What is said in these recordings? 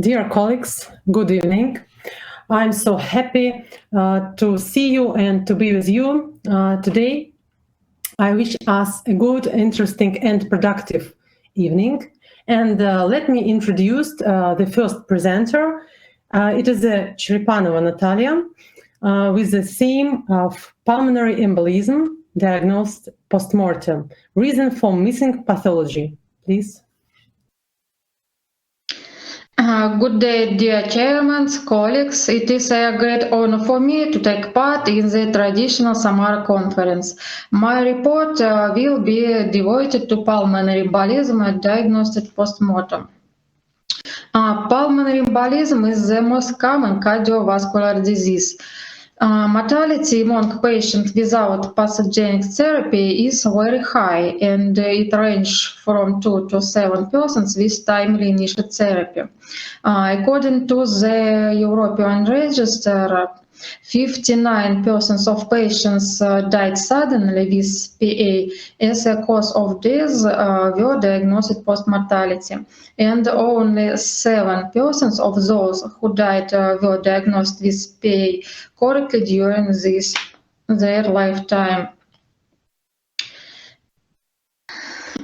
Dear colleagues, good evening. I'm so happy to see you and to be with you today. I wish us a good, interesting and productive evening. And let me introduce the first presenter. It is Cheripanova Natalia with the theme of pulmonary embolism diagnosed postmortem, reason for missing pathology. Please. Good day, dear chairmen, colleagues. It is a great honor for me to take part in the traditional Samara conference. My report will be devoted to pulmonary embolism diagnosed post-mortem. Pulmonary embolism is the most common cardiovascular disease. Mortality among patients without pathogenic therapy is very high, and it ranges from 2 to 7% with timely initial therapy. According to the European Register, 59% of patients died suddenly with PA as a cause of death were diagnosed post-mortality, and only 7% of those who died were diagnosed with PA correctly during their lifetime.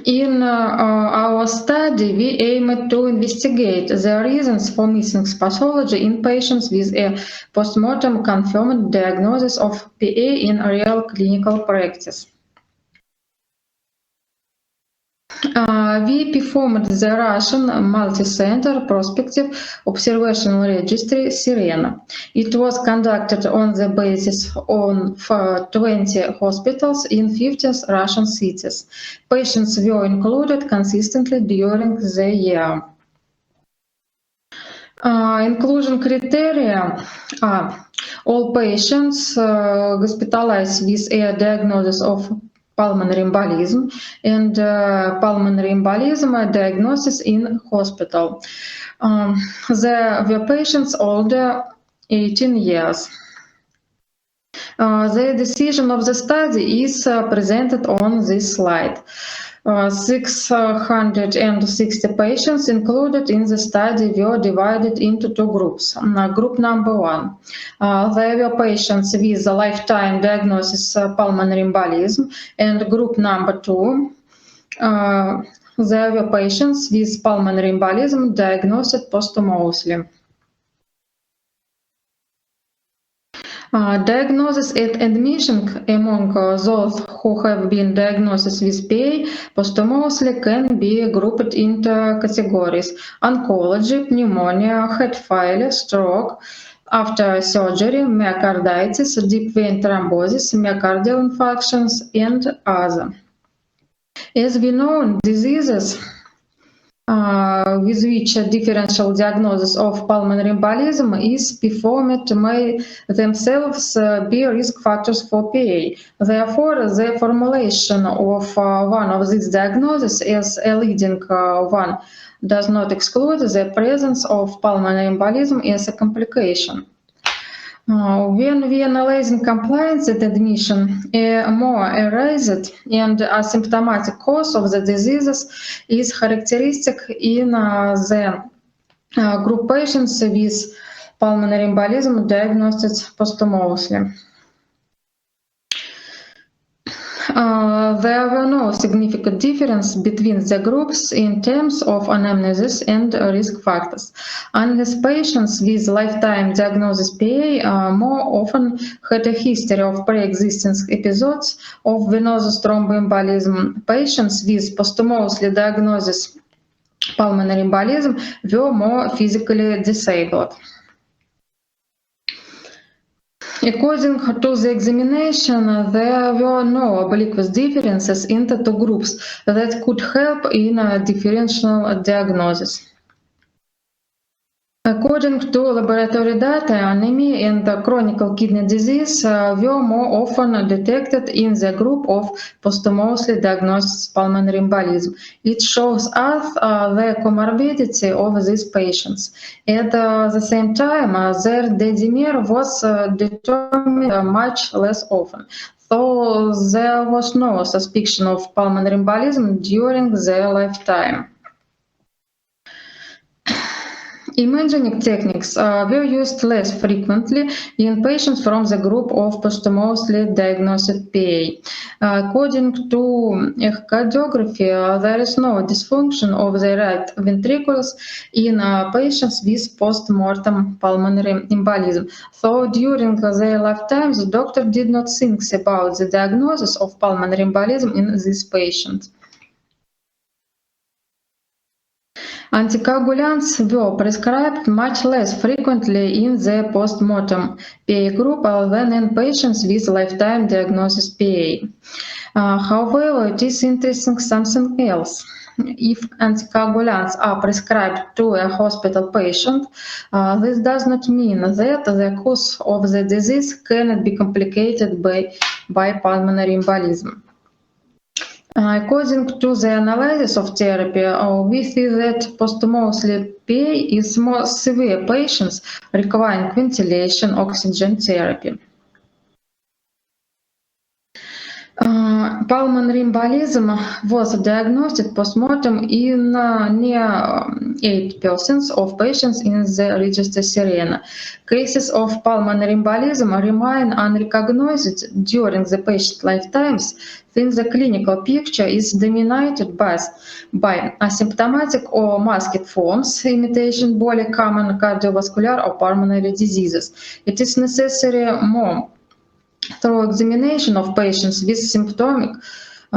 In our study, we aimed to investigate the reasons for missing pathology in patients with a postmortem confirmed diagnosis of PA in real clinical practice. We performed the Russian multi-center prospective observational registry SIRENA. It was conducted on the basis of 20 hospitals in 50 Russian cities. Patients were included consistently during the year. Inclusion criteria are all patients hospitalized with a diagnosis of pulmonary embolism and pulmonary embolism diagnosis in hospital. There were patients older 18 years. The decision of the study is presented on this slide. 660 patients included in the study were divided into two groups. Group number 1, there were patients with a lifetime diagnosis pulmonary embolism, and group number 2, there were patients with pulmonary embolism diagnosed posthumously. Diagnosis at admission among those who have been diagnosed with PA posthumously can be grouped into categories: oncology, pneumonia, heart failure, stroke, after surgery, myocarditis, deep vein thrombosis, myocardial infarctions, and other. As we know, diseases with which a differential diagnosis of pulmonary embolism is performed may themselves be risk factors for PA. Therefore, the formulation of one of these diagnoses as a leading one does not exclude the presence of pulmonary embolism as a complication. When we analyze compliance at admission, a more erased and asymptomatic cause of the diseases is characteristic in the group patients with pulmonary embolism diagnosed posthumously. There were no significant difference between the groups in terms of anamnesis and risk factors, unless patients with lifetime diagnosis PA more often had a history of pre-existing episodes of venous thromboembolism. Patients with posthumously diagnosis pulmonary embolism were more physically disabled. According to the examination, there were no obliquous differences into two groups that could help in a differential diagnosis. According to laboratory data, anemia and chronic kidney disease were more often detected in the group of posthumously diagnosed pulmonary embolism. It shows us the comorbidity of these patients. At the same time, their D-dimer was determined much less often, so there was no suspicion of pulmonary embolism during their lifetime. Imaging techniques were used less frequently in patients from the group of posthumously diagnosed PA. According to echocardiography, there is no dysfunction of the right ventricles in patients with post-mortem pulmonary embolism. So during their lifetimes, the doctor did not think about the diagnosis of pulmonary embolism in these patients. Anticoagulants were prescribed much less frequently in the post-mortem PA group than in patients with lifetime diagnosis PA. However, it is interesting something else. If anticoagulants are prescribed to a hospital patient, this does not mean that the course of the disease cannot be complicated by pulmonary embolism. According to the analysis of therapy, we see that posthumously PA is more severe patients requiring ventilation oxygen therapy. Pulmonary embolism was diagnosed postmortem in near 8% of patients in the register Sirena. Cases of pulmonary embolism remain unrecognized during the patient lifetimes, since the clinical picture is dominated by asymptomatic or masked forms, imitation bolus, common cardiovascular or pulmonary diseases. It is necessary more through examination of patients with symptomatic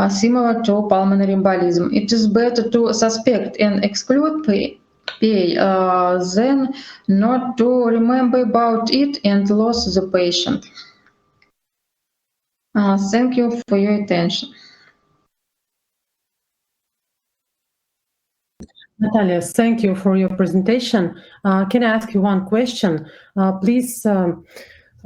similar to pulmonary embolism. It is better to suspect and exclude PA than not to remember about it and lose the patient. Thank you for your attention. Natalia, thank you for your presentation. Can I ask you one question? Please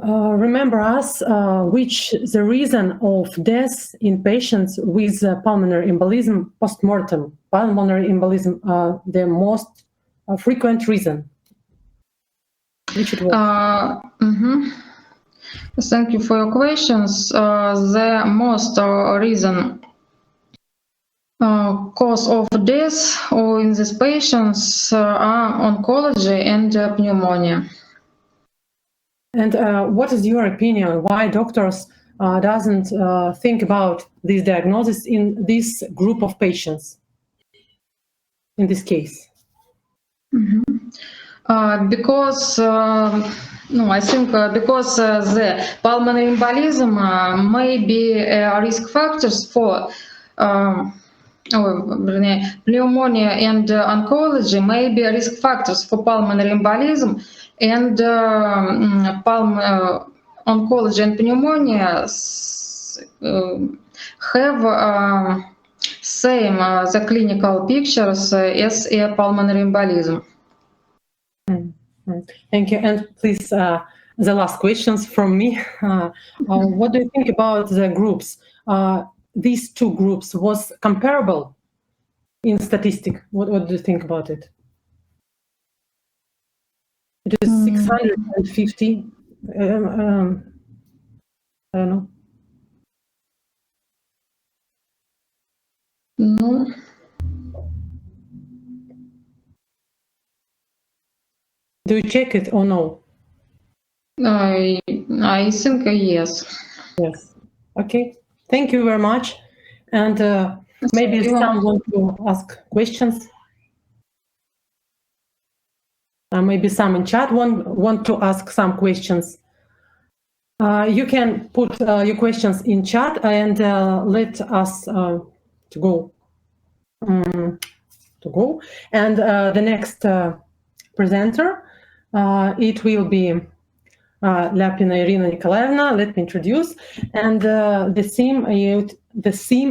remember us which the reason of death in patients with pulmonary embolism post-mortem. Pulmonary embolism, the most frequent reason. Which it was? Thank you for your questions. The most reason cause of death in these patients are oncology and pneumonia. And what is your opinion? Why doctors doesn't think about this diagnosis in this group of patients? In this case, because I think because the pulmonary embolism may be risk factors for pneumonia and oncology may be risk factors for pulmonary embolism, and oncology and pneumonia have same the clinical pictures as a pulmonary embolism. Thank you. And please, the last questions from me. What do you think about the groups? These two groups was comparable in statistic. What do you think about it? It is 650. I don't know. No. Do you check it or no? I think yes. Yes. Okay. Thank you very much. And maybe some want to ask questions. Maybe some in chat want to ask some questions. You can put your questions in chat and let us to go. And the next presenter, it will be Lapina Irina Nikolaevna. Let me introduce. And the theme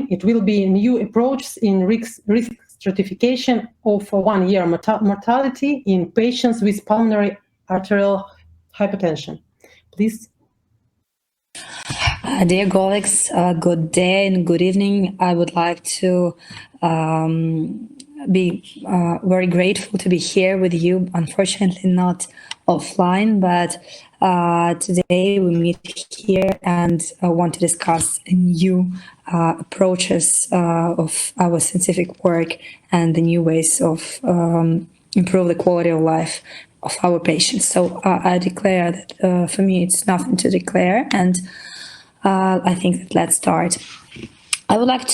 it will be new approaches in risk stratification of 1 year mortality in patients with pulmonary arterial hypertension. Please. Dear colleagues, good day and good evening. I would like to be very grateful to be here with you. Unfortunately, not offline, but today we meet here and want to discuss new approaches of our scientific work and the new ways of improve the quality of life of our patients. So I declare that for me it's nothing to declare, and I think that let's start. I would like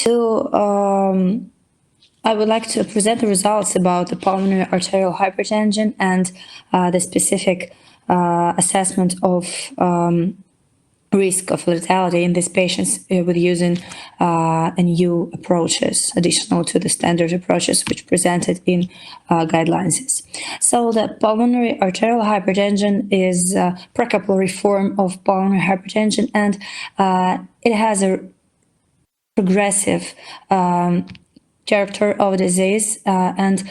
to present the results about the pulmonary arterial hypertension and the specific assessment of risk of lethality in these patients with using new approaches, additional to the standard approaches which presented in guidelines. So the pulmonary arterial hypertension is a precapillary form of pulmonary hypertension, and it has a progressive character of disease and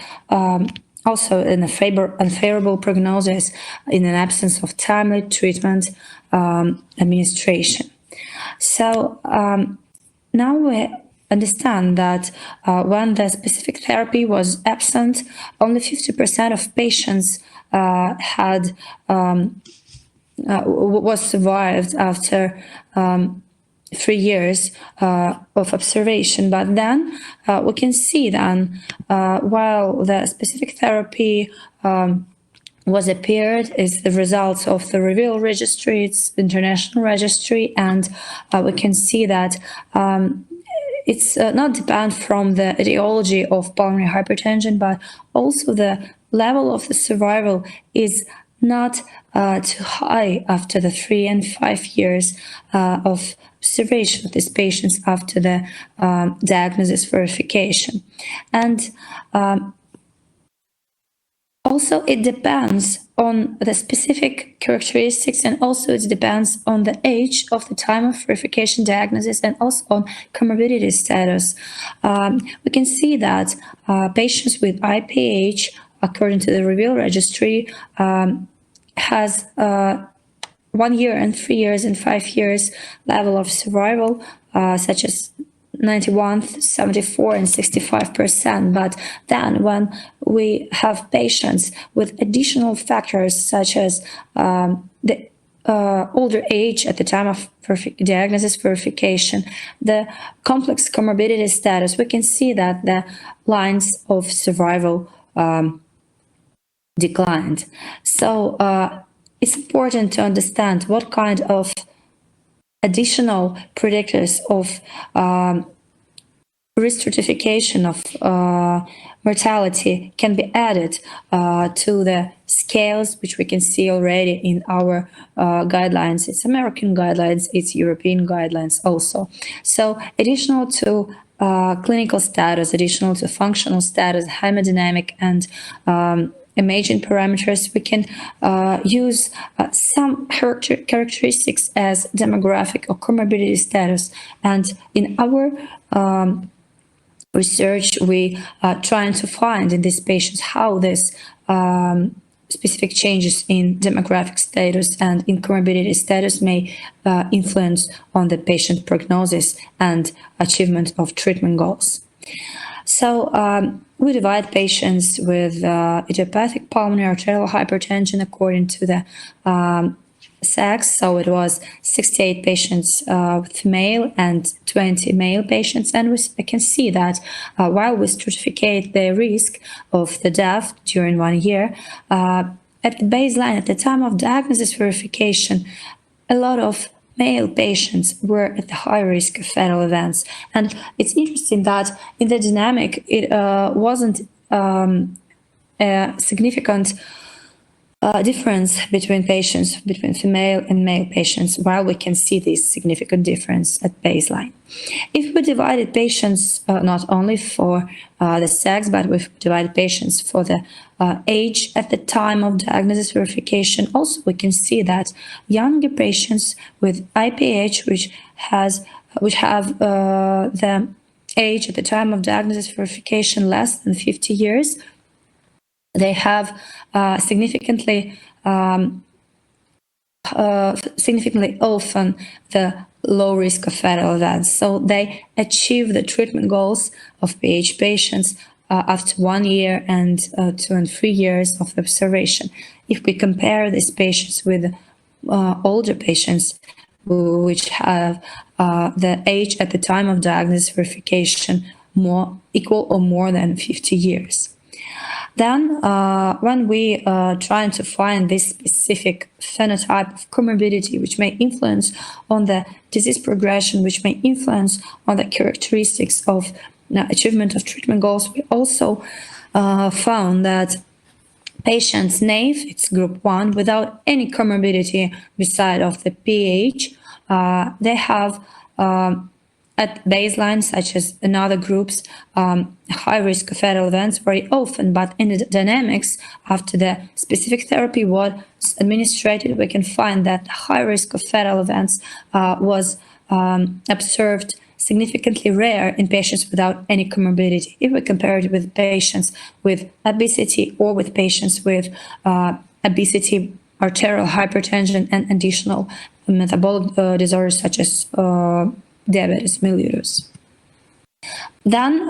also an unfavorable prognosis in an absence of timely treatment administration. So now we understand that when the specific therapy was absent, only 50% of patients was survived after 3 years of observation. But then we can see then while the specific therapy was appeared is the results of the REVEAL registry, it's international registry, and we can see that it's not depend from the etiology of pulmonary hypertension, but also the level of the survival is not too high after the 3 and 5 years of observation of these patients after the diagnosis verification. And also it depends on the specific characteristics, and also it depends on the age of the time of verification diagnosis, and also on comorbidity status. We can see that patients with IPH, according to the REVEAL registry, has 1 year and 3 years and 5 years level of survival, such as 91, 74, and 65%. But then when we have patients with additional factors, such as the older age at the time of diagnosis verification, the complex comorbidity status, we can see that the lines of survival declined. So it's important to understand what kind of additional predictors of restratification of mortality can be added to the scales, which we can see already in our guidelines. It's American guidelines, it's European guidelines also. So additional to clinical status, additional to functional status, hemodynamic and imaging parameters, we can use some characteristics as demographic or comorbidity status. And in our research, we are trying to find in these patients how this specific changes in demographic status and in comorbidity status may influence on the patient prognosis and achievement of treatment goals. So we divide patients with idiopathic pulmonary arterial hypertension according to the sex. So it was 68 patients female and 20 male patients. And we can see that while we stratificate the risk of the death during 1 year, at the baseline, at the time of diagnosis verification, a lot of male patients were at the high risk of fatal events. And it's interesting that in the dynamic, it wasn't a significant difference between patients, between female and male patients, while we can see this significant difference at baseline. If we divided patients not only for the sex, but we've divided patients for the age at the time of diagnosis verification, also we can see that younger patients with IPH, which have the age at the time of diagnosis verification less than 50 years, they have significantly often the low risk of fatal events. So they achieve the treatment goals of PH patients after 1 year and 2 and 3 years of observation. If we compare these patients with older patients which have the age at the time of diagnosis verification more equal or more than 50 years. Then, when we trying to find this specific phenotype of comorbidity, which may influence on the disease progression, which may influence on the characteristics of achievement of treatment goals, we also found that patients naive, it's group 1, without any comorbidity beside of the PH, they have at baseline, such as in other groups, high risk of fatal events very often, but in the dynamics after the specific therapy was administered, we can find that high risk of fatal events was observed significantly rare in patients without any comorbidity. If we compare it with patients with obesity or with patients with obesity, arterial hypertension, and additional metabolic disorders such as diabetes mellitus. Then,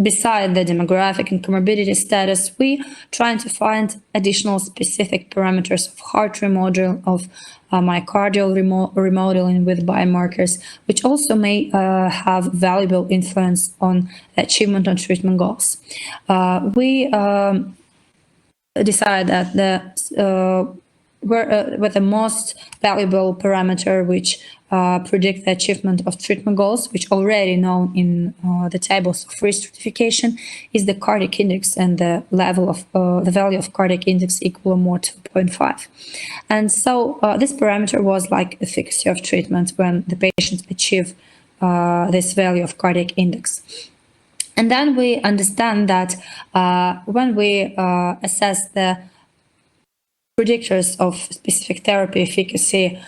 beside the demographic and comorbidity status, we trying to find additional specific parameters of heart remodeling, of myocardial remodeling with biomarkers, which also may have valuable influence on achievement on treatment goals. We decide that with the most valuable parameter which predict the achievement of treatment goals, which already known in the tables of risk stratification, is the cardiac index, and the level of the value of cardiac index equal or more to 2.5. And so this parameter was like efficacy of treatment when the patients achieve this value of cardiac index. And then we understand that when we assess the predictors of specific therapy efficacy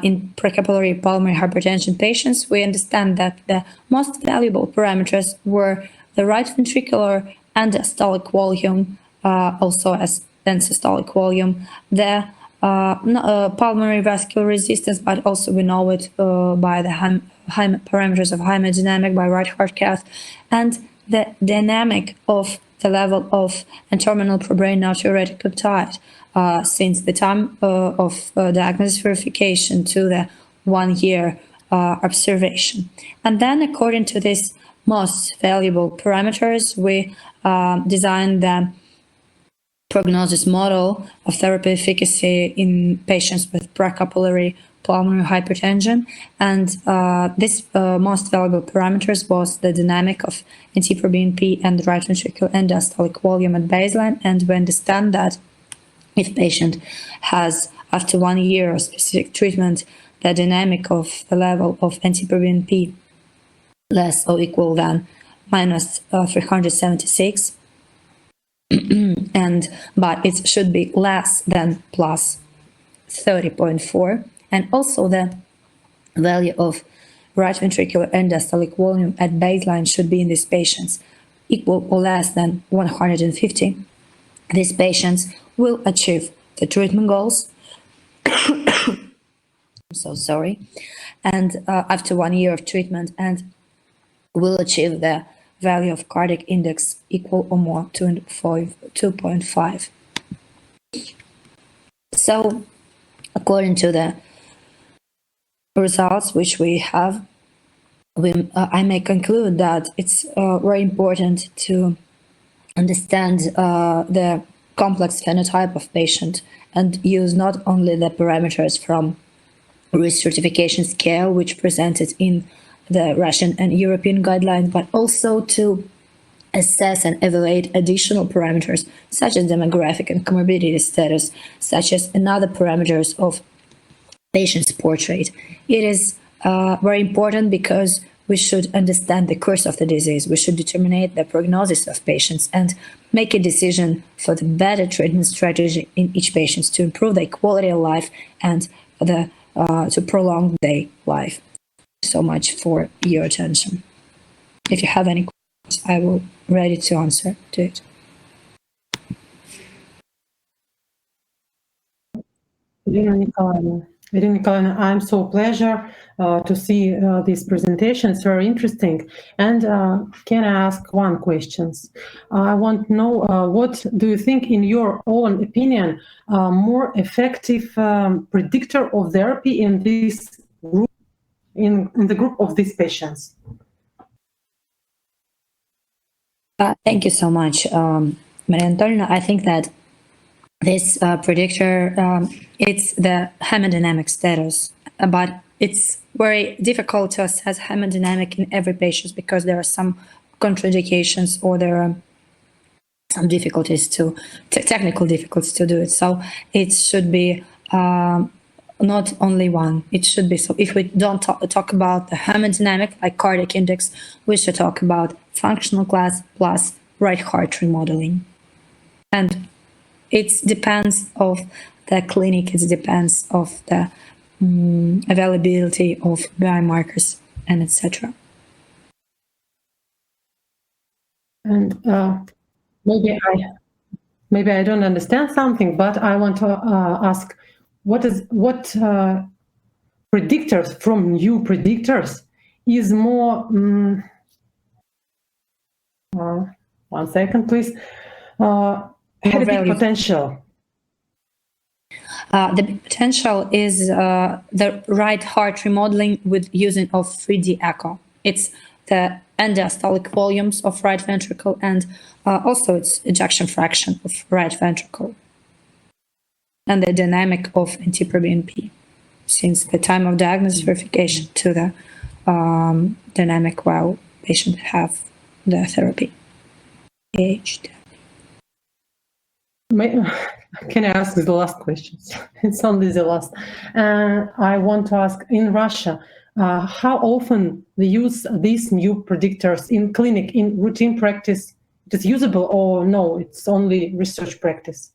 in precapillary pulmonary hypertension patients, we understand that the most valuable parameters were the right ventricular and diastolic volume, also as systolic volume, the pulmonary vascular resistance, but also we know it by the high parameters of hemodynamic by right heart cath, and the dynamic of the level of N-terminal probrain natriuretic peptide since the time of diagnosis verification to the 1 year observation. And then according to these most valuable parameters, we designed the prognosis model of therapy efficacy in patients with precapillary pulmonary hypertension, and this most valuable parameters was the dynamic of NT-proBNP and right ventricular and diastolic volume at baseline. And we understand that if patient has, after 1 year of specific treatment, the dynamic of the level of NT-proBNP less or equal than minus 376, but it should be less than plus 30.4, and also the value of right ventricular and diastolic volume at baseline should be in these patients equal or less than 150. These patients will achieve the treatment goals. I'm so sorry. And after 1 year of treatment, and will achieve the value of cardiac index equal or more to 2.5. So, according to the results which we have, I may conclude that it's very important to understand the complex phenotype of patient and use not only the parameters from risk stratification scale, which presented in the Russian and European guidelines, but also to assess and evaluate additional parameters such as demographic and comorbidity status, such as another parameters of patient's portrait. It is very important because we should understand the course of the disease. We should determine the prognosis of patients and make a decision for the better treatment strategy in each patient to improve their quality of life and to prolong their life. Thank you so much for your attention. If you have any questions, I will be ready to answer to it. Irina Nikolaevna, I'm so pleasure to see this presentation. It's very interesting. And can I ask one question? I want to know what do you think, in your own opinion, more effective predictor of therapy in this group, in the group of these patients? Thank you so much. Maria Antonina, I think that this predictor, it's the hemodynamic status, but it's very difficult to assess hemodynamic in every patient because there are some contraindications or there are some difficulties technical difficulties to do it. So it should be not only one. It should be, so if we don't talk about the hemodynamic, like cardiac index, we should talk about functional class plus right heart remodeling. And it depends of the clinic, it depends of the availability of biomarkers and etc. And maybe I don't understand something, but I want to ask, what predictors from new predictors is more? 1 second, please. Had a big potential. The potential is the right heart remodeling with using of 3D echo. It's the end-diastolic volumes of right ventricle and also its ejection fraction of right ventricle and the dynamic of NT-proBNP since the time of diagnosis verification to the dynamic while patient have the therapy. Can I ask the last questions? It's only the last. I want to ask, in Russia, how often they use these new predictors in clinic, in routine practice? It is usable or no, it's only research practice?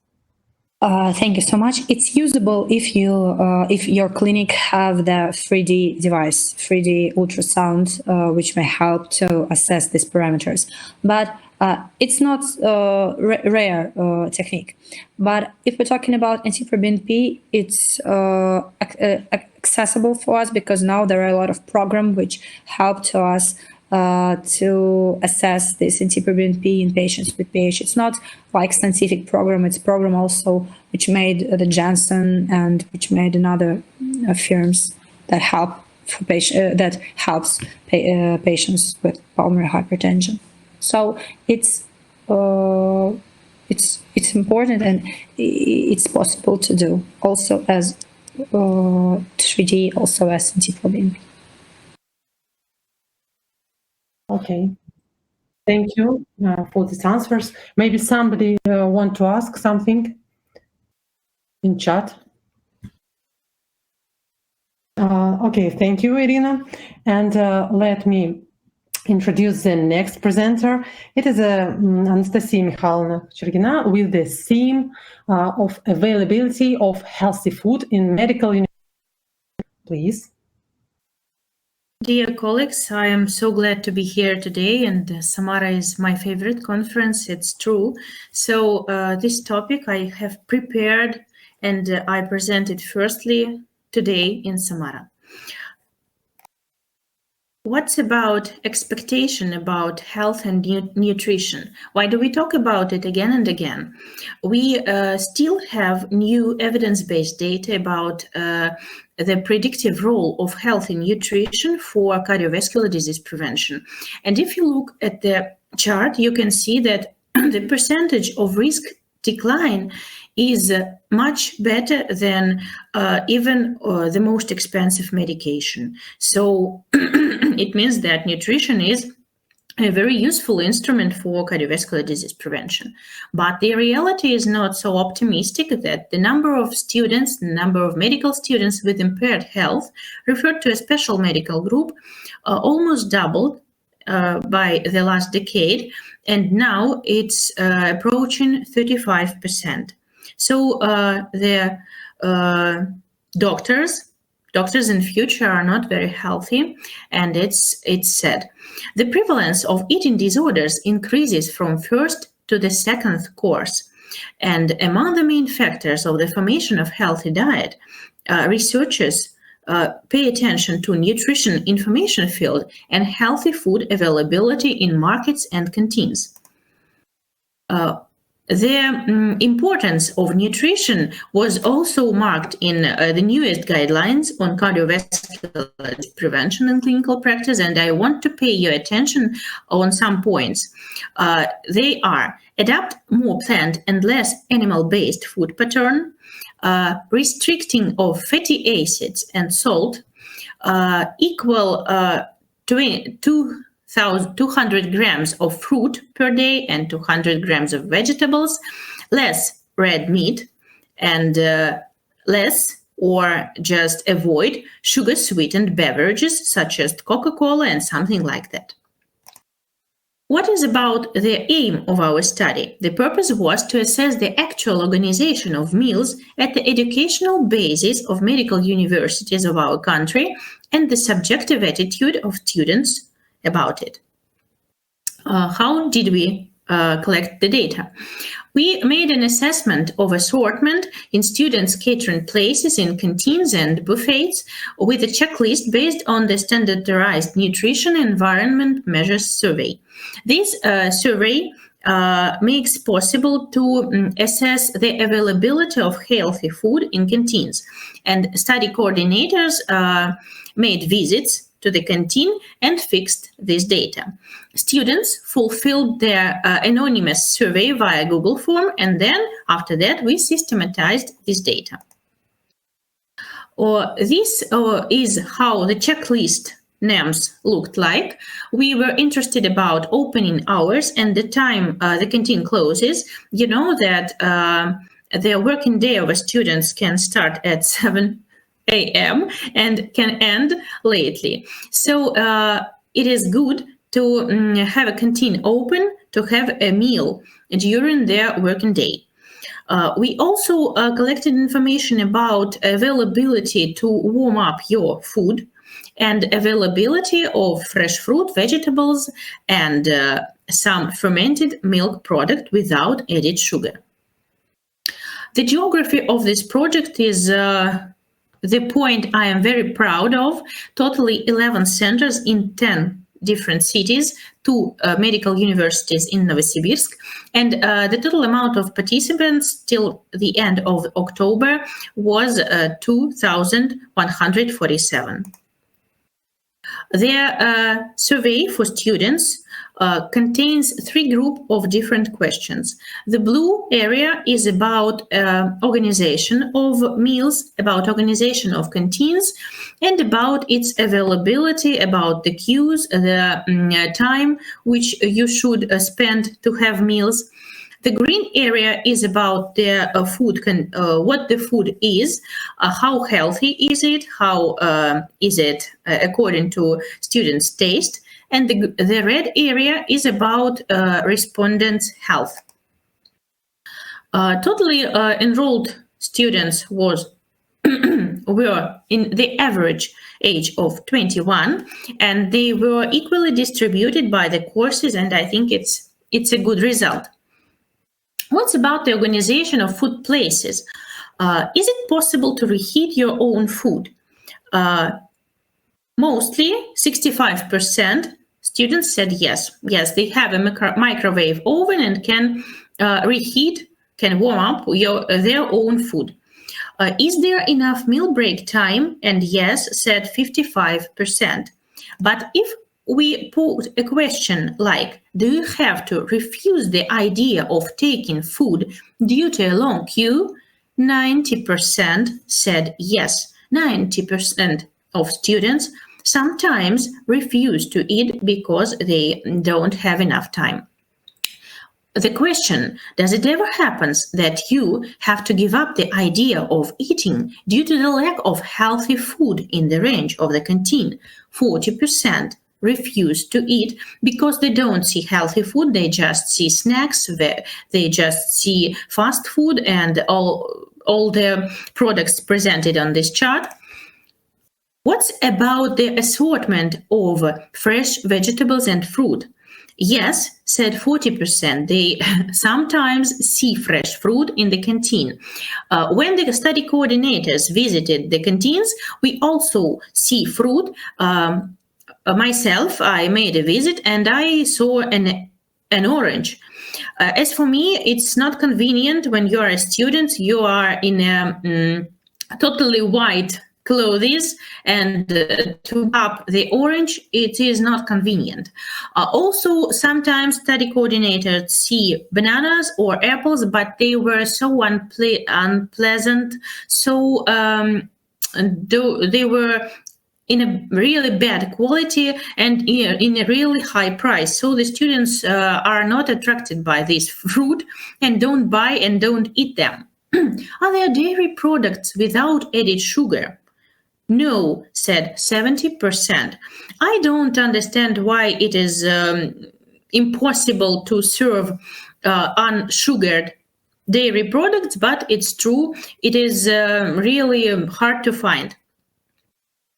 Thank you so much. It's usable if your clinic have the 3D device, 3D ultrasound, which may help to assess these parameters. But it's not rare technique. But if we're talking about NT-proBNP, it's accessible for us because now there are a lot of programs which help to us to assess this NT-proBNP in patients with PH. It's not like scientific program, it's program also which made the Janssen and which made another firms that help for that helps patients with pulmonary hypertension. So it's important and it's possible to do also as 3D, also as NT-proBNP. Okay, thank you for these answers. Maybe somebody want to ask something in chat. Okay, thank you, Irina. And let me introduce the next presenter. It is Anastasia Mikhailovna Chergina with the theme of availability of healthy food in medical university. Please. Dear colleagues, I am so glad to be here today, and Samara is my favorite conference, it's true. So this topic I have prepared and I present it firstly today in Samara. What's about expectation about health and nutrition? Why do we talk about it again and again? We still have new evidence-based data about the predictive role of healthy nutrition for cardiovascular disease prevention. And if you look at the chart, you can see that the percentage of risk decline is much better than even the most expensive medication. So it means that nutrition is a very useful instrument for cardiovascular disease prevention. But the reality is not so optimistic that the number of students, the number of medical students with impaired health referred to a special medical group almost doubled by the last decade, and now it's approaching 35%. So the doctors in future are not very healthy, and it's sad. The prevalence of eating disorders increases from first to the second course. And among the main factors of the formation of healthy diet, researchers pay attention to nutrition information field and healthy food availability in markets and canteens. the importance of nutrition was also marked in the newest guidelines on cardiovascular prevention in clinical practice, and I want to pay your attention on some points. They are: adapt more plant and less animal-based food pattern, restricting of fatty acids and salt, equal 200 grams of fruit per day and 200 grams of vegetables, less red meat, and less or just avoid sugar-sweetened beverages such as Coca-Cola and something like that. What is about the aim of our study? The purpose was to assess the actual organization of meals at the educational basis of medical universities of our country and the subjective attitude of students about it. How did we collect the data? We made an assessment of assortment in students' catering places in canteens and buffets with a checklist based on the standardized nutrition environment measures survey. This survey makes possible to assess the availability of healthy food in canteens, and study coordinators made visits to the canteen and fixed this data. Students fulfilled their anonymous survey via Google form, and then after that we systematized this data. This is how the checklist names looked like. We were interested about opening hours and the time the canteen closes. You know that the working day of a student can start at 7 a.m. and can end lately. So it is good to have a canteen open to have a meal during their working day. We also collected information about availability to warm up your food and availability of fresh fruit, vegetables, and some fermented milk product without added sugar. The geography of this project is the point I am very proud of. Totally 11 centers in 10 different cities, 2 medical universities in Novosibirsk, and the total amount of participants till the end of October was 2,147. Their survey for students contains 3 groups of different questions. The blue area is about organization of meals, about organization of canteens, and about its availability, about the queues, the time which you should spend to have meals. The green area is about the food, what the food is, how healthy is it, how is it according to students' taste, and the red area is about respondents' health. Totally enrolled students were in the average age of 21, and they were equally distributed by the courses, and I think it's a good result. What's about the organization of food places? Is it possible to reheat your own food? Mostly 65% students said yes. Yes, they have a microwave oven and can reheat, can warm up their own food. Is there enough meal break time? And yes, said 55%. But if we put a question like, do you have to refuse the idea of taking food due to a long queue? 90% said yes. 90% of students sometimes refuse to eat because they don't have enough time. The question, does it ever happen that you have to give up the idea of eating due to the lack of healthy food in the range of the canteen? 40% refuse to eat because they don't see healthy food, they just see snacks, they just see fast food and all the products presented on this chart. What's about the assortment of fresh vegetables and fruit? Yes, said 40%. They sometimes see fresh fruit in the canteen. When the study coordinators visited the canteens, we also see fruit. Myself, I made a visit and I saw an orange. As for me, it's not convenient when you're a student, you are in a totally white clothes and to up the orange, it is not convenient. Also, sometimes study coordinators see bananas or apples, but they were so unpleasant, so they were in a really bad quality and in a really high price. So the students are not attracted by this fruit and don't buy and don't eat them. Are there dairy products without added sugar? No, said 70%. I don't understand why it is impossible to serve unsugared dairy products, but it's true. It is really hard to find.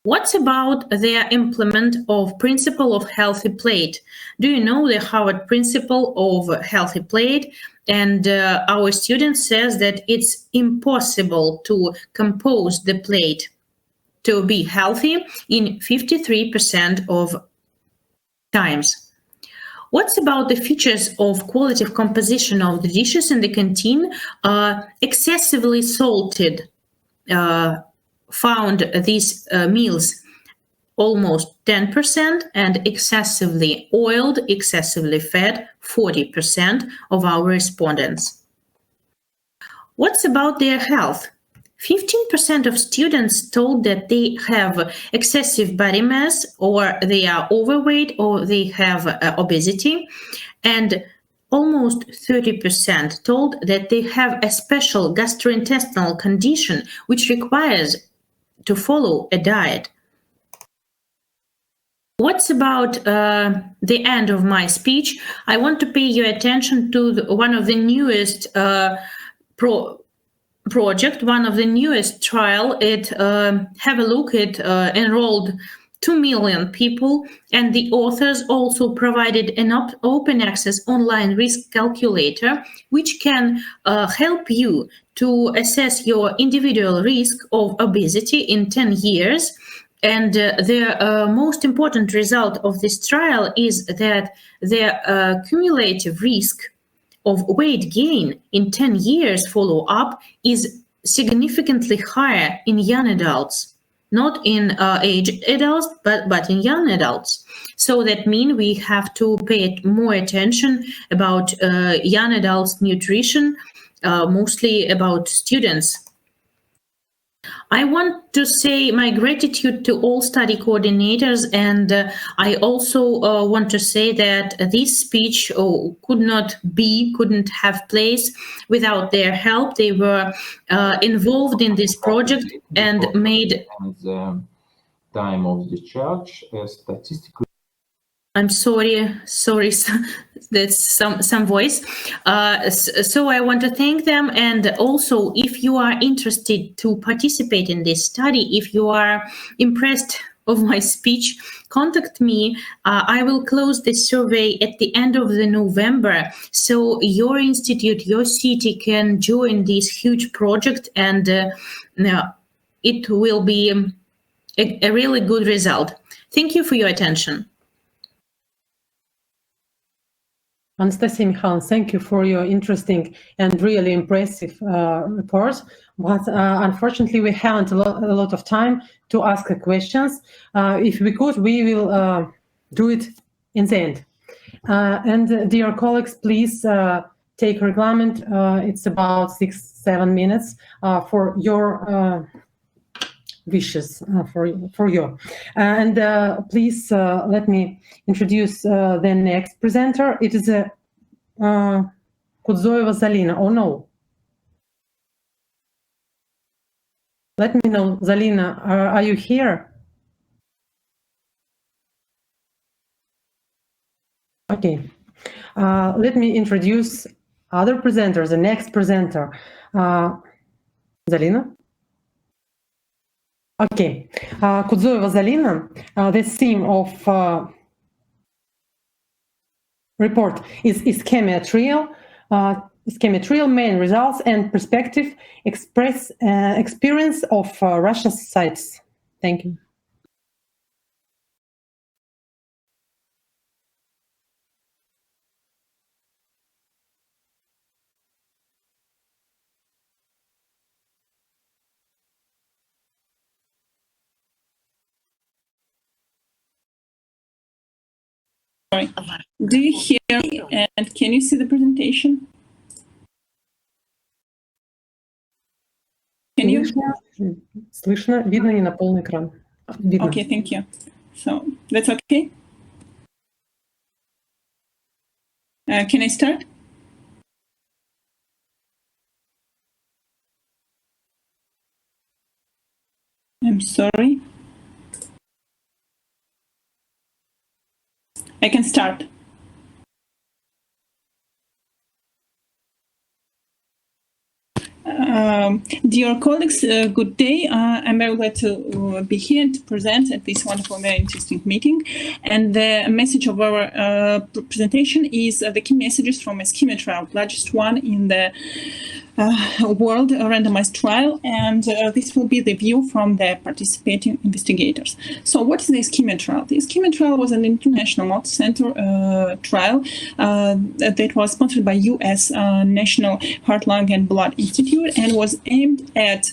What's about the implement of principle of healthy plate? Do you know the Harvard principle of healthy plate? And our student says that it's impossible to compose the plate to be healthy in 53% of times. What's about the features of quality of composition of the dishes in the canteen? Excessively salted found these meals almost 10%, and excessively oiled, excessively fat, 40% of our respondents. What's about their health? 15% of students told that they have excessive body mass, or they are overweight, or they have obesity, and almost 30% told that they have a special gastrointestinal condition which requires to follow a diet. What's about the end of my speech? I want to pay your attention to one of the newest project, one of the newest trial. It have a look at enrolled 2 million people, and the authors also provided an open access online risk calculator, which can help you to assess your individual risk of obesity in 10 years. And the most important result of this trial is that the cumulative risk of weight gain in 10 years follow-up is significantly higher in young adults, not in aged adults, but in young adults. So that means we have to pay more attention about young adults' nutrition, mostly about students. I want to say my gratitude to all study coordinators, and I also want to say that this speech couldn't have place without their help. They were involved in this project and made the time of discharge statistically. I'm sorry, that's some voice. So I want to thank them. And also, if you are interested to participate in this study, if you are impressed of my speech, contact me. I will close this survey at the end of the November. So your institute, your city can join this huge project, and it will be a really good result. Thank you for your attention. Anastasia Mikhailovna, thank you for your interesting and really impressive report. But unfortunately, we haven't a lot of time to ask questions. If we could, we will do it in the end. And dear colleagues, please take reglement. It's about 6-7 minutes for your wishes for you. And please let me introduce the next presenter. It is Kudzoeva Zalina. Oh no. Let me know, Zalina, are you here? Okay. Let me introduce other presenters, the next presenter. Zalina? Okay, Kudzoeva Zalina, the theme of report is ischemia trial, main results and perspective, experience of Russian sites. Thank you. Sorry. Do you hear me and can you see the presentation? Can you? Слышно, видно не на полный экран. Видно. Okay, thank you. So that's okay? Can I start? I'm sorry. I can start. Dear colleagues, good day. I'm very glad to be here and to present at this wonderful, very interesting meeting. And the message of our presentation is the key messages from Ischemic trial, largest one in the world randomized trial, and this will be the view from the participating investigators. So what is the Ischemic trial? The Ischemic trial was an international multi-center trial that was sponsored by US National Heart, Lung and Blood Institute and was aimed at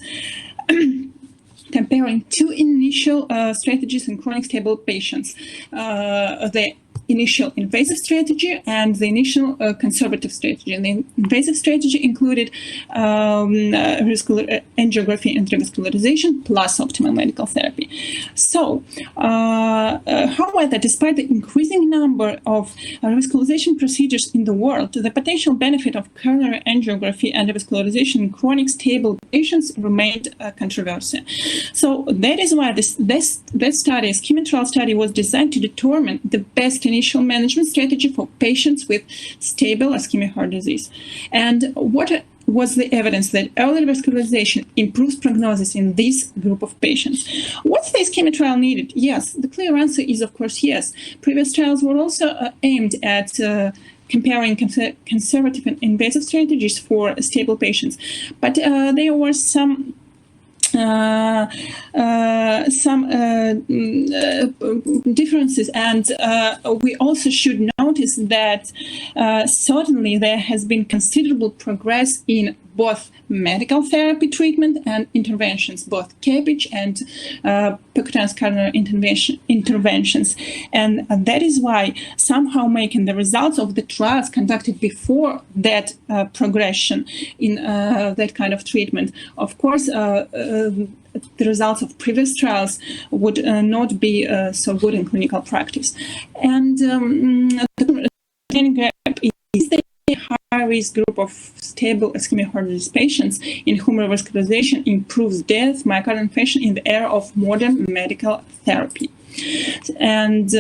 comparing two initial strategies in chronic stable patients. The initial invasive strategy and the initial conservative strategy. And the invasive strategy included angiography and revascularization plus optimal medical therapy. So, however, despite the increasing number of revascularization procedures in the world, the potential benefit of coronary angiography and revascularization in chronic stable patients remained controversial. So that is why this study, Ischemic trial study, was designed to determine the best initial management strategy for patients with stable ischemic heart disease. And what was the evidence that early revascularization improves prognosis in this group of patients? What's the Ischemic trial needed? Yes, the clear answer is, of course, yes. Previous trials were also aimed at comparing conservative and invasive strategies for stable patients. But there were some differences, and we also should notice that certainly there has been considerable progress in both medical therapy treatment and interventions, both CABG and percutaneous coronary interventions. And that is why somehow making the results of the trials conducted before that progression in that kind of treatment, of course, the results of previous trials would not be so good in clinical practice. And the gap is the high-risk group of stable ischemic heart disease patients in whom revascularization improves death, myocardial infarction in the era of modern medical therapy. And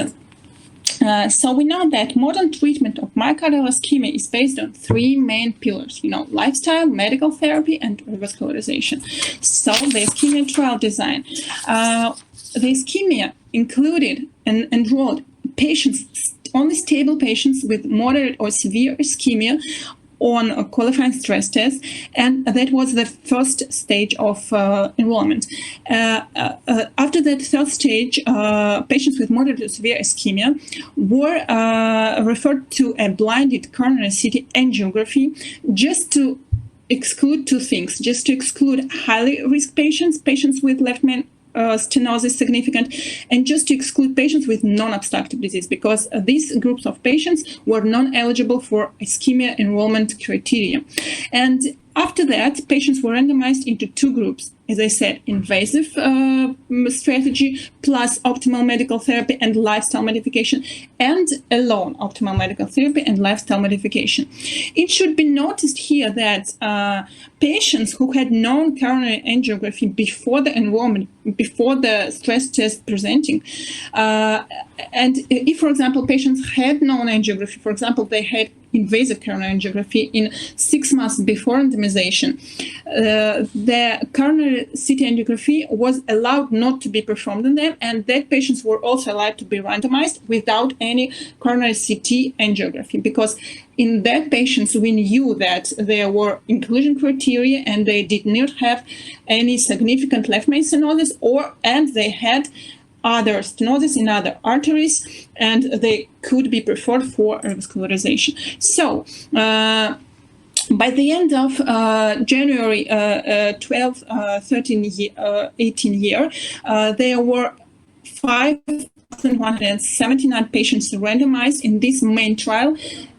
so we know that modern treatment of myocardial ischemia is based on three main pillars, lifestyle, medical therapy, and revascularization. So the ischemia trial design. The ischemia included and enrolled patients, only stable patients with moderate or severe ischemia on a qualifying stress test, and that was the first stage of enrollment. After that third stage, patients with moderate to severe ischemia were referred to a blinded coronary CT angiography just to exclude two things, just to exclude highly risk patients, patients with left main stenosis significant, and just to exclude patients with non-obstructive disease, because these groups of patients were non-eligible for ischemia enrollment criteria. And after that, patients were randomized into two groups. As I said, invasive strategy plus optimal medical therapy and lifestyle modification, and alone optimal medical therapy and lifestyle modification. It should be noticed here that patients who had known coronary angiography before the enrollment, before the stress test presenting, and if, for example, patients had known angiography, for example, they had invasive coronary angiography in 6 months before randomization, the coronary CT angiography was allowed not to be performed on them, and that patients were also allowed to be randomized without any coronary CT angiography, because in that patients we knew that there were inclusion criteria and they did not have any significant left main stenosis, and they had other stenosis in other arteries, and they could be preferred for revascularization. So by the end of January 18 year, there were 5 1,179 patients randomized in this main trial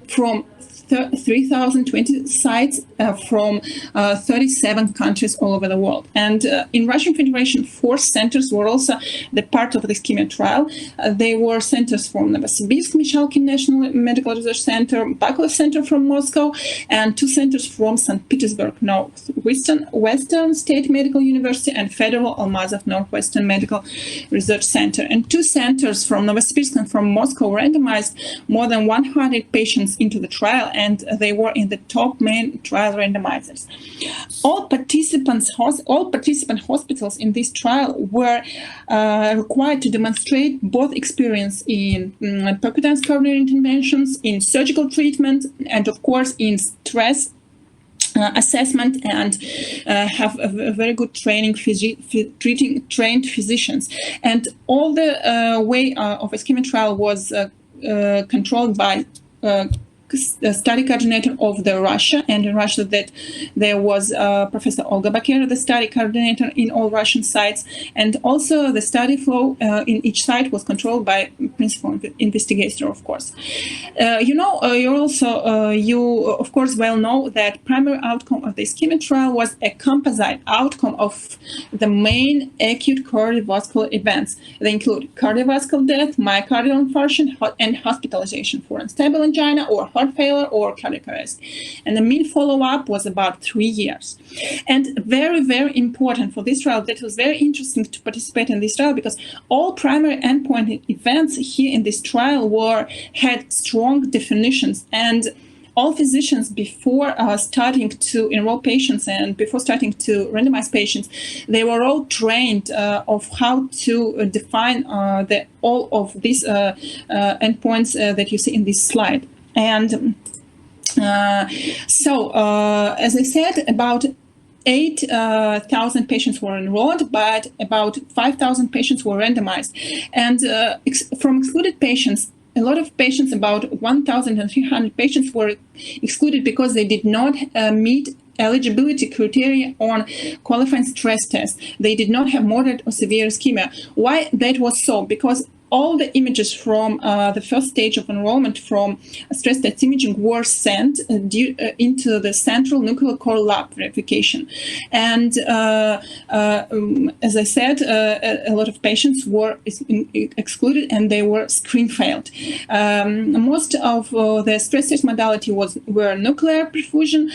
from 3,020 sites from 37 countries all over the world. And in Russian Federation, 4 centers were also the part of the ischemia trial. They were centers from Novosibirsk, Michalkin National Medical Research Center, Bakalov Center from Moscow, and 2 centers from St. Petersburg, Western State Medical University, and Federal Almazov Northwestern Medical Research Center. And 2 centers from Novosibirsk and from Moscow randomized more than 100 patients into the trial, and they were in the top main trial randomizers. All participant hospitals in this trial were required to demonstrate both experience in percutaneous coronary interventions, in surgical treatment, and of course in stress assessment, and have a very good training, trained physicians. And all the way of ischemic trial was controlled by the study coordinator of Russia, and in Russia that there was Professor Olga Bakera, the study coordinator in all Russian sites, and also the study flow in each site was controlled by principal investigator, of course. You of course well know that primary outcome of the ischemic trial was a composite outcome of the main acute cardiovascular events. They include cardiovascular death, myocardial infarction, and hospitalization for unstable angina or heart failure or cardiac arrest. And the mean follow-up was about 3 years. And very, very important for this trial, that was very interesting to participate in this trial because all primary endpoint events here in this trial had strong definitions, and all physicians before starting to enroll patients and before starting to randomize patients, they were all trained of how to define all of these endpoints that you see in this slide. And as I said, about 8,000 patients were enrolled, but about 5,000 patients were randomized. And from excluded patients, a lot of patients, about 1,300 patients, were excluded because they did not meet eligibility criteria on qualifying stress test. They did not have moderate or severe ischemia. Why that was so? Because all the images from the first stage of enrollment from stress test imaging were sent into the central nuclear core lab verification. And as I said, a lot of patients were excluded and they were screen failed. Most of the stress test modality were nuclear perfusion,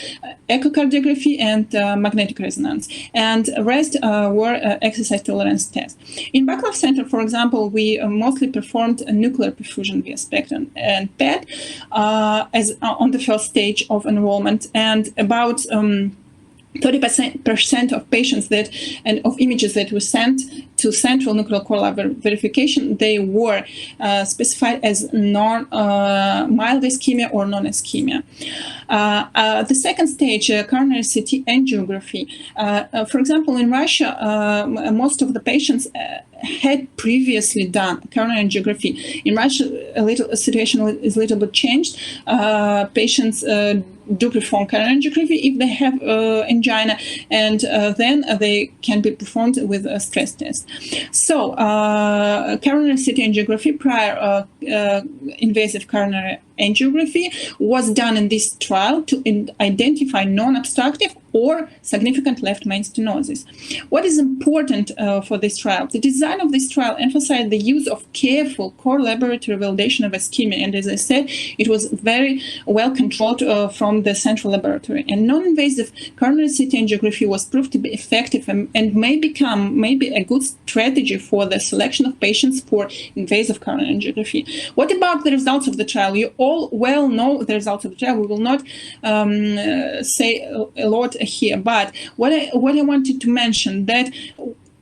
echocardiography, and magnetic resonance. And the rest were exercise tolerance tests. In Bakalov Center, for example, we mostly performed a nuclear perfusion via spectrum and PET as on the first stage of enrollment, and about 30% of patients and of images that were sent to central nuclear core lab verification, they were specified as mild ischemia or non-ischemia. The second stage, coronary CT angiography. For example, in Russia, most of the patients had previously done coronary angiography. In Russia, the situation is a little bit changed. Patients do perform coronary angiography if they have angina, and then they can be performed with a stress test. So, coronary CT angiography, prior invasive coronary angiography, was done in this trial to identify non-obstructive or significant left main stenosis. What is important for this trial? The design of this trial emphasized the use of careful core laboratory validation of ischemia, and as I said, it was very well controlled from the central laboratory. And non-invasive coronary CT angiography was proved to be effective and may become maybe a good strategy for the selection of patients for invasive coronary angiography. What about the results of the trial? You all well know the results of the trial. We will not say a lot here, but what I wanted to mention that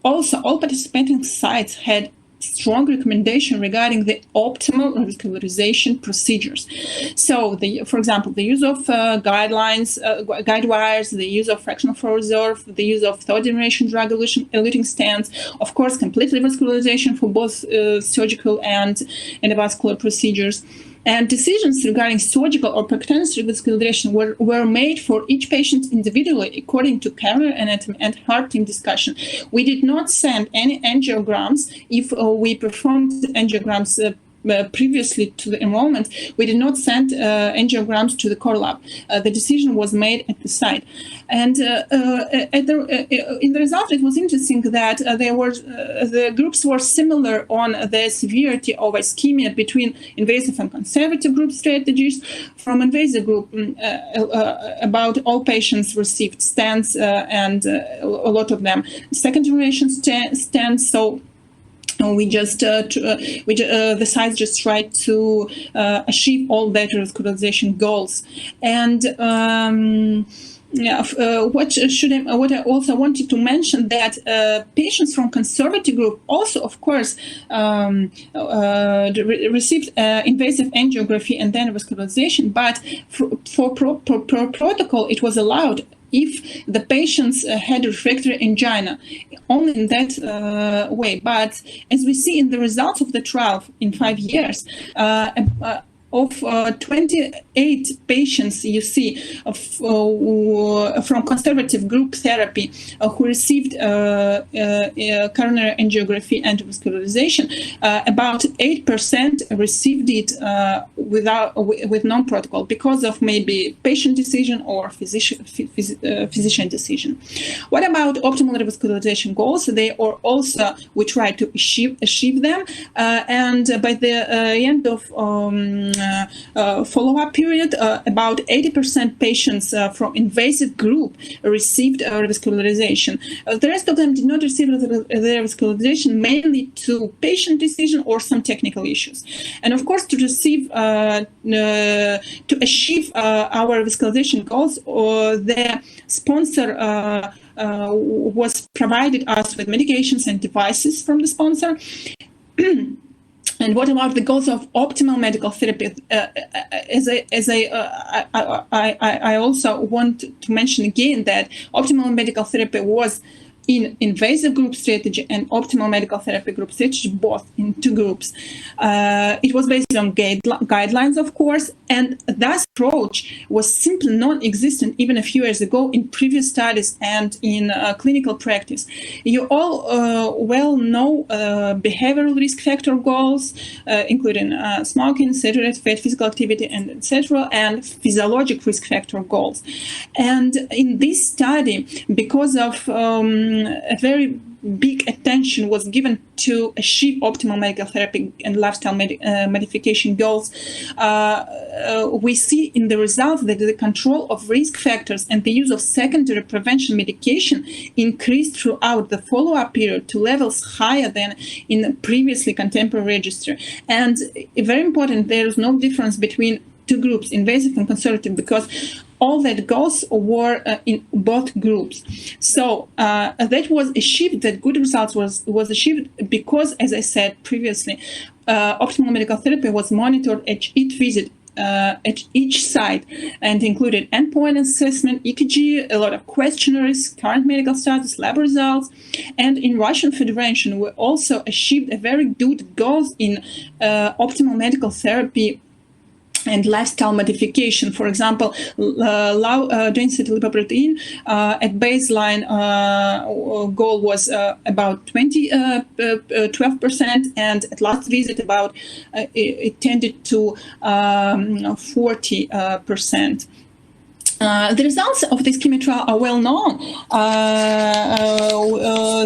also all participating sites had strong recommendation regarding the optimal revascularization procedures. So, for example, the use of guide wires, the use of fractional flow reserve, the use of third-generation drug-eluting stents, of course, complete revascularization for both surgical and endovascular procedures. And decisions regarding surgical or percutaneous revascularization were made for each patient individually according to coronary anatomy and heart team discussion. We did not send any angiograms. If we performed angiograms previously to the enrollment, we did not send angiograms to the core lab. The decision was made at the site. And in the result, it was interesting that the groups were similar on the severity of ischemia between invasive and conservative group strategies. From invasive group, about all patients received stents and a lot of them second generation stents. So the sites just tried to achieve all that revascularization goals. And what I also wanted to mention that patients from conservative group also, of course, received invasive angiography and then revascularization, but for protocol, it was allowed if the patients had refractory angina, only in that way. But as we see in the results of the trial in 5 years, of 28 patients, you see, from conservative group therapy who received coronary angiography and revascularization, about 8% received it with non-protocol because of maybe patient decision or physician decision. What about optimal revascularization goals? They are also, we try to achieve them, and by the end of follow-up period, about 80% patients from invasive group received revascularization. The rest of them did not receive the revascularization, mainly to patient decision or some technical issues. And of course, to achieve our revascularization goals, the sponsor was provided us with medications and devices from the sponsor. And what about the goals of optimal medical therapy? I also want to mention again that optimal medical therapy was in invasive group strategy and optimal medical therapy group strategy, both in two groups. It was based on guidelines, of course, and that approach was simply non-existent even a few years ago in previous studies and in clinical practice. You all well know behavioral risk factor goals, including smoking, saturated fat, physical activity, and etc., and physiologic risk factor goals. And in this study, because of a very big attention was given to achieve optimal medical therapy and lifestyle modification goals, we see in the results that the control of risk factors and the use of secondary prevention medication increased throughout the follow-up period to levels higher than in the previously contemporary register. And very important, there is no difference between two groups, invasive and conservative, because all that goals were in both groups. So that was achieved, that good results was achieved because, as I said previously, optimal medical therapy was monitored at each visit, at each site, and included endpoint assessment, EKG, a lot of questionnaires, current medical status, lab results. And in Russian Federation, we also achieved a very good goals in optimal medical therapy and lifestyle modification. For example, low density lipoprotein at baseline goal was about 12%, and at last visit about it tended to 40%. The results of the Ischemic trial are well known.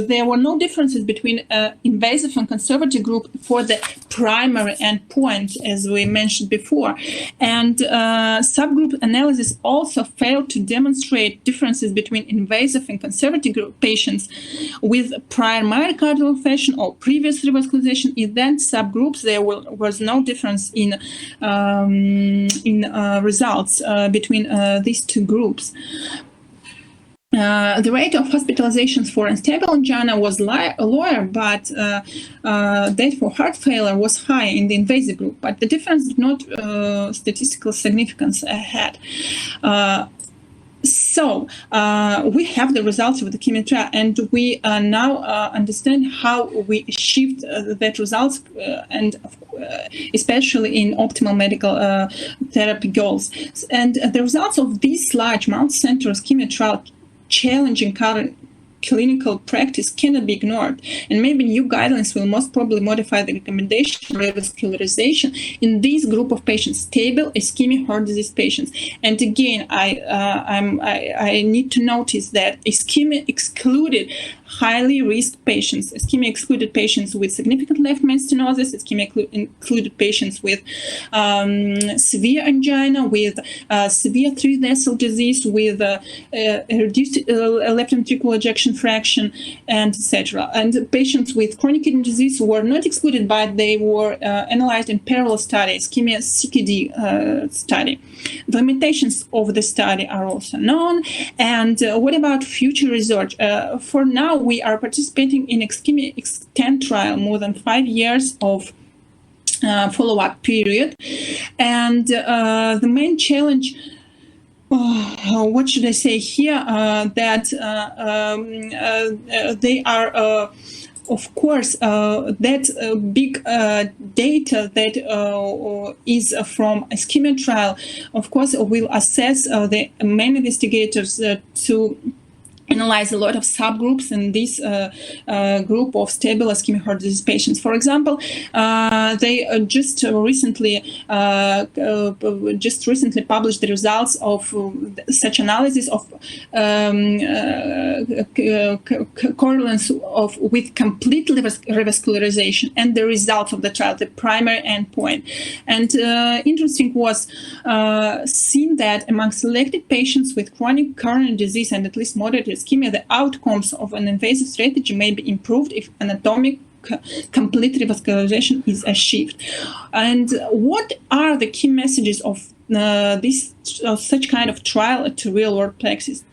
There were no differences between invasive and conservative group for the primary endpoint, as we mentioned before. And subgroup analysis also failed to demonstrate differences between invasive and conservative group patients with prior myocardial infarction or previous revascularization. In that subgroups, there was no difference in results between these two groups. The rate of hospitalizations for unstable angina was lower, but that for heart failure was high in the invasive group, but the difference did not statistical significance had. So we have the results of the chemo trial, and we now understand how we achieved that results, and especially in optimal medical therapy goals. And the results of this large multi-center chemo trial challenging current clinical practice cannot be ignored, and maybe new guidelines will most probably modify the recommendation for revascularization in this group of patients, stable ischemic heart disease patients. And again, I need to notice that ischemia excluded highly risked patients. Ischemia excluded patients with significant left main stenosis. Ischemia included patients with severe angina, with severe three-vessel disease, with reduced left ventricular ejection fraction, and etc. And patients with chronic kidney disease were not excluded, but they were analyzed in parallel study, ischemia CKD study. The limitations of the study are also known. And what about future research? For now, we are participating in Ischemic Extend trial, more than 5 years of follow-up period. And the main challenge, what should I say here, that they are, of course, that big data that is from ischemia trial, of course, will assess the main investigators to analyze a lot of subgroups in this group of stable ischemic heart disease patients. For example, they just recently published the results of such analysis of correlates with complete revascularization and the results of the trial, the primary endpoint. And interesting was seen that among selected patients with chronic coronary disease and at least moderate ischemia, the outcomes of an invasive strategy may be improved if anatomic complete revascularization is achieved. And what are the key messages of such kind of trial to real-world practice?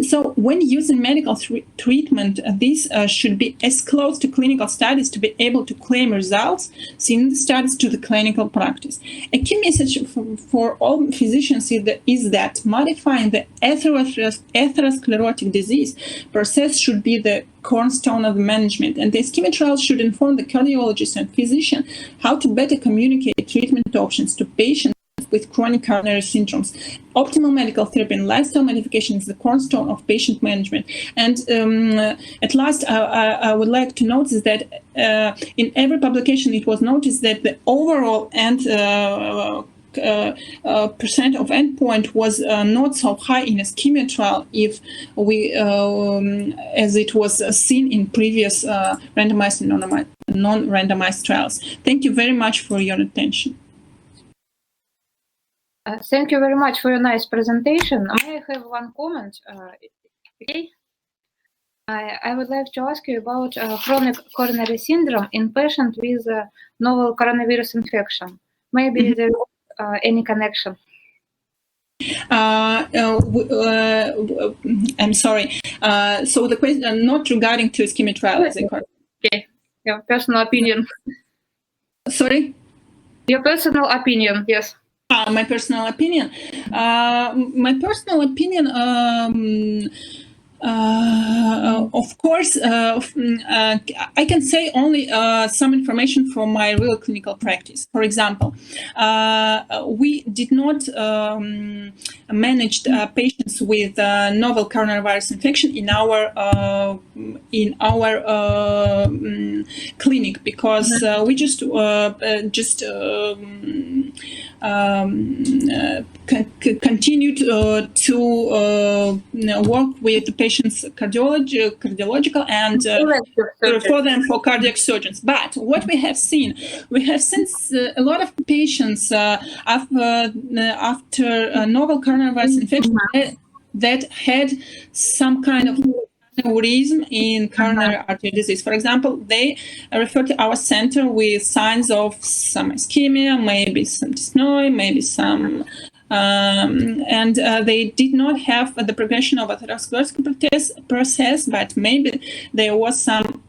So when using medical treatment, this should be as close to clinical studies to be able to claim results seen in the studies to the clinical practice. A key message for all physicians is that modifying the atherosclerotic disease process should be the cornerstone of management, and the ischemic trial should inform the cardiologist and physician how to better communicate treatment options to patients with chronic coronary syndromes. Optimal medical therapy and lifestyle modification is the cornerstone of patient management. And at last, I would like to notice that in every publication it was noticed that the overall and percent of endpoint was not so high in ischemia trial if we, as it was seen in previous randomized and non-randomized trials. Thank you very much for your attention. Thank you very much for your nice presentation. May I have one comment? Okay. I would like to ask you about chronic coronary syndrome in patients with novel coronavirus infection. Maybe there is any connection. I'm sorry. So the question not regarding to ischemic trial, is it correct? Okay. Your personal opinion. Sorry? Your personal opinion, yes. My personal opinion. Of course, I can say only some information from my real clinical practice. For example, we did not manage patients with novel coronavirus infection in our clinic because we just continued to work with the patient's cardiological and refer them for cardiac surgeons. But what we have seen a lot of patients after novel coronavirus infection that had some kind of aneurysm in coronary artery disease. For example, they refer to our center with signs of some ischemia, maybe some dyspnea, maybe some, and they did not have the progression of atherosclerotic process, but maybe there was some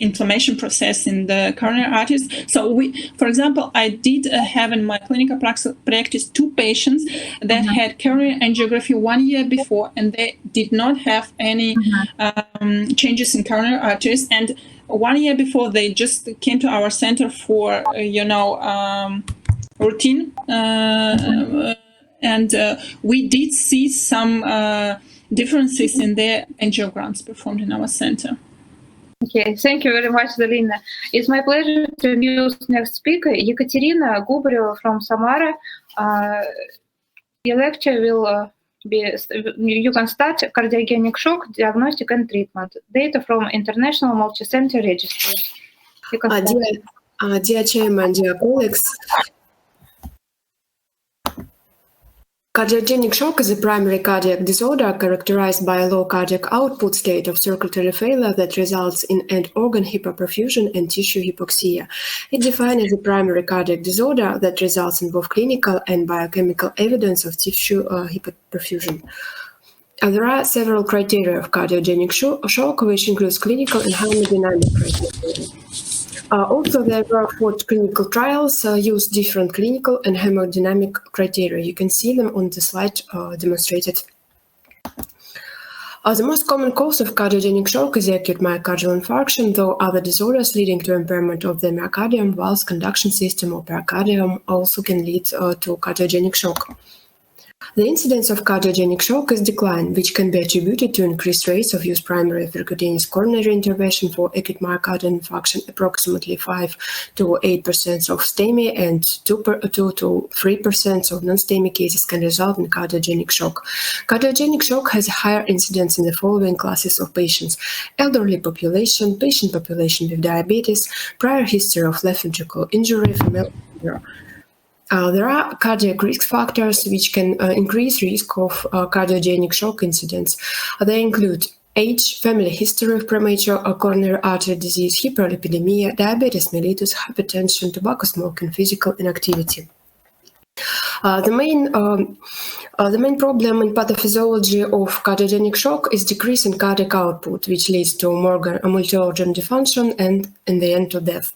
inflammation process in the coronary arteries. So for example, I did have in my clinical practice 2 patients that had coronary angiography 1 year before, and they did not have any changes in coronary arteries. And 1 year before, they just came to our center for, routine. And we did see some differences in their angiograms performed in our center. Okay, thank you very much, Zalina. It's my pleasure to introduce next speaker, Ekaterina Gubareва from Samara. Your lecture will you can start cardiogenic shock, diagnostic and treatment. Data from International Multicenter Registry. Dear Chairman, dear colleagues, cardiogenic shock is a primary cardiac disorder characterized by a low cardiac output state of circulatory failure that results in end organ hyperperfusion and tissue hypoxia. It's defined as a primary cardiac disorder that results in both clinical and biochemical evidence of tissue hyperperfusion. There are several criteria of cardiogenic shock, which includes clinical and hemodynamic criteria. Also, there were 4 clinical trials used different clinical and hemodynamic criteria. You can see them on the slide demonstrated. The most common cause of cardiogenic shock is acute myocardial infarction, though other disorders leading to impairment of the myocardium, valves, conduction system, or pericardium also can lead to cardiogenic shock. The incidence of cardiogenic shock is declined, which can be attributed to increased rates of use primary percutaneous coronary intervention for acute myocardial infarction. Approximately 5 to 8% of STEMI and 2 to 3% of non-STEMI cases can result in cardiogenic shock. Cardiogenic shock has a higher incidence in the following classes of patients: elderly population, patient population with diabetes, prior history of left ventricular injury, female. There are cardiac risk factors which can increase risk of cardiogenic shock incidence. They include age, family history of premature coronary artery disease, hyperlipidemia, diabetes mellitus, hypertension, tobacco smoking, physical inactivity. The main problem in pathophysiology of cardiogenic shock is decrease in cardiac output, which leads to multi-organ dysfunction and, in the end, to death.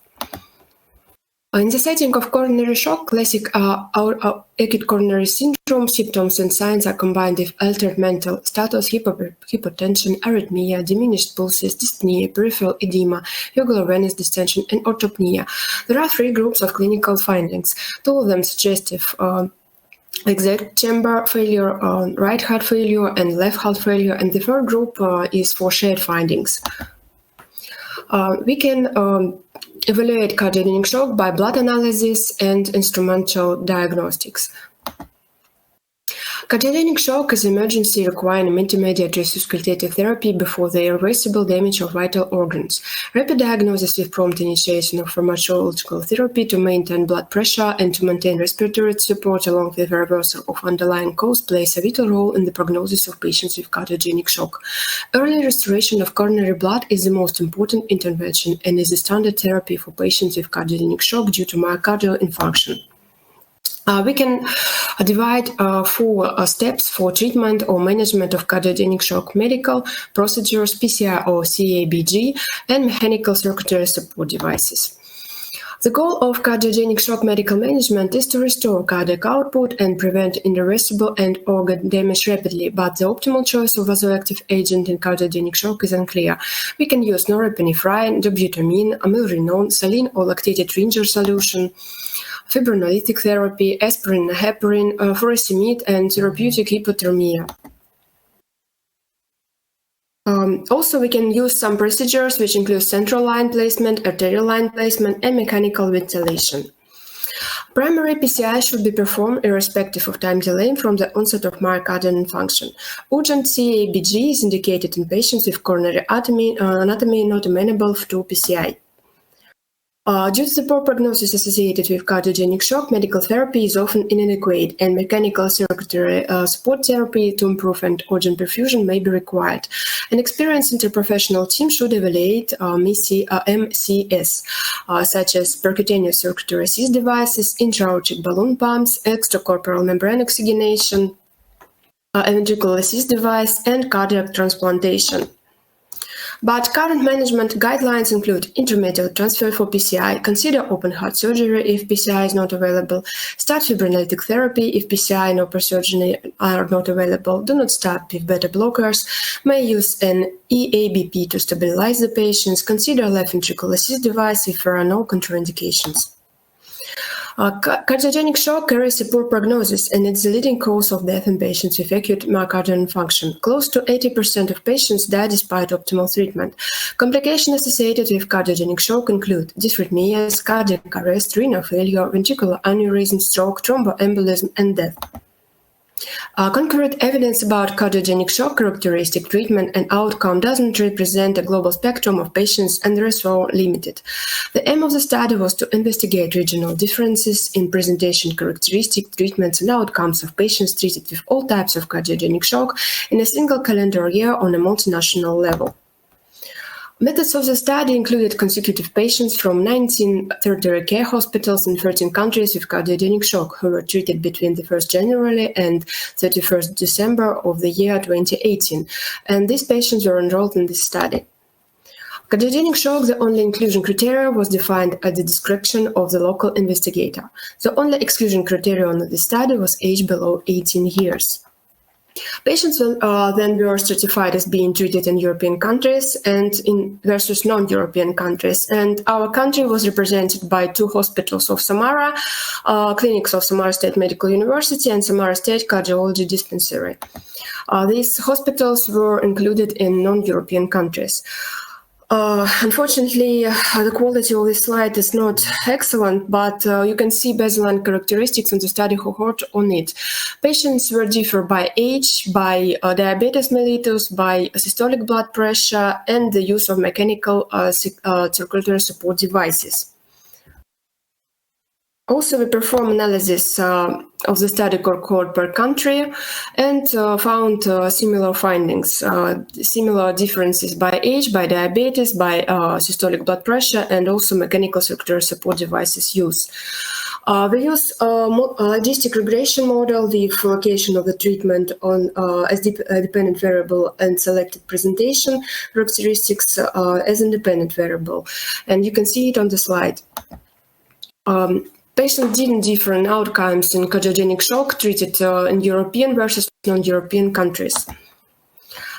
In the setting of coronary shock, classic acute coronary syndrome symptoms and signs are combined with altered mental status, hypotension, arrhythmia, diminished pulses, dyspnea, peripheral edema, jugular venous distension, and orthopnea. There are 3 groups of clinical findings, 2 of them suggestive exact chamber failure, right heart failure, and left heart failure, and the 3rd group is for shared findings. We can evaluate cardiogenic shock by blood analysis and instrumental diagnostics. Cardiogenic shock is emergency requiring intermediate resuscitative therapy before the irreversible damage of vital organs. Rapid diagnosis with prompt initiation of pharmacological therapy to maintain blood pressure and to maintain respiratory support along with reversal of underlying cause plays a vital role in the prognosis of patients with cardiogenic shock. Early restoration of coronary blood is the most important intervention and is the standard therapy for patients with cardiogenic shock due to myocardial infarction. We can divide 4 steps for treatment or management of cardiogenic shock: medical procedures, PCI or CABG, and mechanical circulatory support devices. The goal of cardiogenic shock medical management is to restore cardiac output and prevent irreversible end organ damage rapidly, but the optimal choice of vasoactive agent in cardiogenic shock is unclear. We can use norepinephrine, dobutamine, amylrinone, saline or lactated Ringer solution, fibrinolytic therapy, aspirin, heparin, furosemide, and therapeutic hypothermia. Also, we can use some procedures which include central line placement, arterial line placement, and mechanical ventilation. Primary PCI should be performed irrespective of time delay from the onset of myocardial infarction. Urgent CABG is indicated in patients with coronary anatomy not amenable to PCI. Due to the poor prognosis associated with cardiogenic shock, medical therapy is often inadequate, and mechanical circulatory support therapy to improve end organ perfusion may be required. An experienced interprofessional team should evaluate MCS, such as percutaneous circulatory assist devices, intra-aortic balloon pumps, extracorporeal membrane oxygenation, ventricular assist device, and cardiac transplantation. But current management guidelines include intermediate transfer for PCI, consider open heart surgery if PCI is not available, start fibrinolytic therapy if PCI and open surgery are not available, do not start with beta blockers, may use an EABP to stabilize the patients, consider left ventricular assist device if there are no contraindications. Cardiogenic shock carries a poor prognosis and it's the leading cause of death in patients with acute myocardial infarction. Close to 80% of patients die despite optimal treatment. Complications associated with cardiogenic shock include dysrhythmias, cardiac arrest, renal failure, ventricular aneurysm, stroke, thromboembolism, and death. Concurrent evidence about cardiogenic shock characteristic, treatment, and outcome doesn't represent a global spectrum of patients and therefore limited. The aim of the study was to investigate regional differences in presentation characteristic, treatments, and outcomes of patients treated with all types of cardiogenic shock in a single calendar year on a multinational level. Methods of the study included consecutive patients from 19 tertiary care hospitals in 13 countries with cardiogenic shock who were treated between the 1st January and 31st December of the year 2018, and these patients were enrolled in this study. Cardiogenic shock, the only inclusion criteria, was defined at the discretion of the local investigator. The only exclusion criterion of the study was age below 18 years. Patients then were stratified as being treated in European countries and versus non-European countries. And our country was represented by 2 hospitals of Samara, clinics of Samara State Medical University and Samara State Cardiology Dispensary. These hospitals were included in non-European countries. Unfortunately, the quality of this slide is not excellent, but you can see baseline characteristics in the study cohort on it. Patients were differ by age, by diabetes mellitus, by systolic blood pressure, and the use of mechanical circulatory support devices. Also, we performed analysis of the study cohort per country and found similar findings, similar differences by age, by diabetes, by systolic blood pressure, and also mechanical circulatory support devices use. We use a logistic regression model with location of the treatment on as dependent variable and selected presentation characteristics as independent variable. And you can see it on the slide. Patients didn't differ in outcomes in cardiogenic shock treated in European versus non-European countries.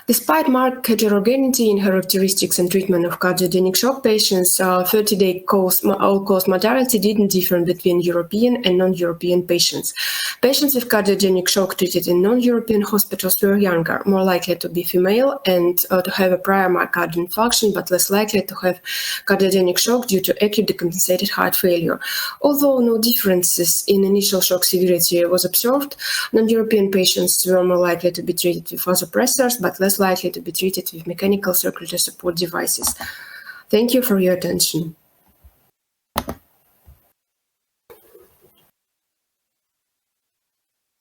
Despite marked heterogeneity in characteristics and treatment of cardiogenic shock patients, 30-day all-cause mortality didn't differ between European and non-European patients. Patients with cardiogenic shock treated in non-European hospitals were younger, more likely to be female and to have a prior myocardial infarction, but less likely to have cardiogenic shock due to acute decompensated heart failure. Although no differences in initial shock severity was observed, non-European patients were more likely to be treated with vasopressors, but less likely to be treated with mechanical circulatory support devices. Thank you for your attention.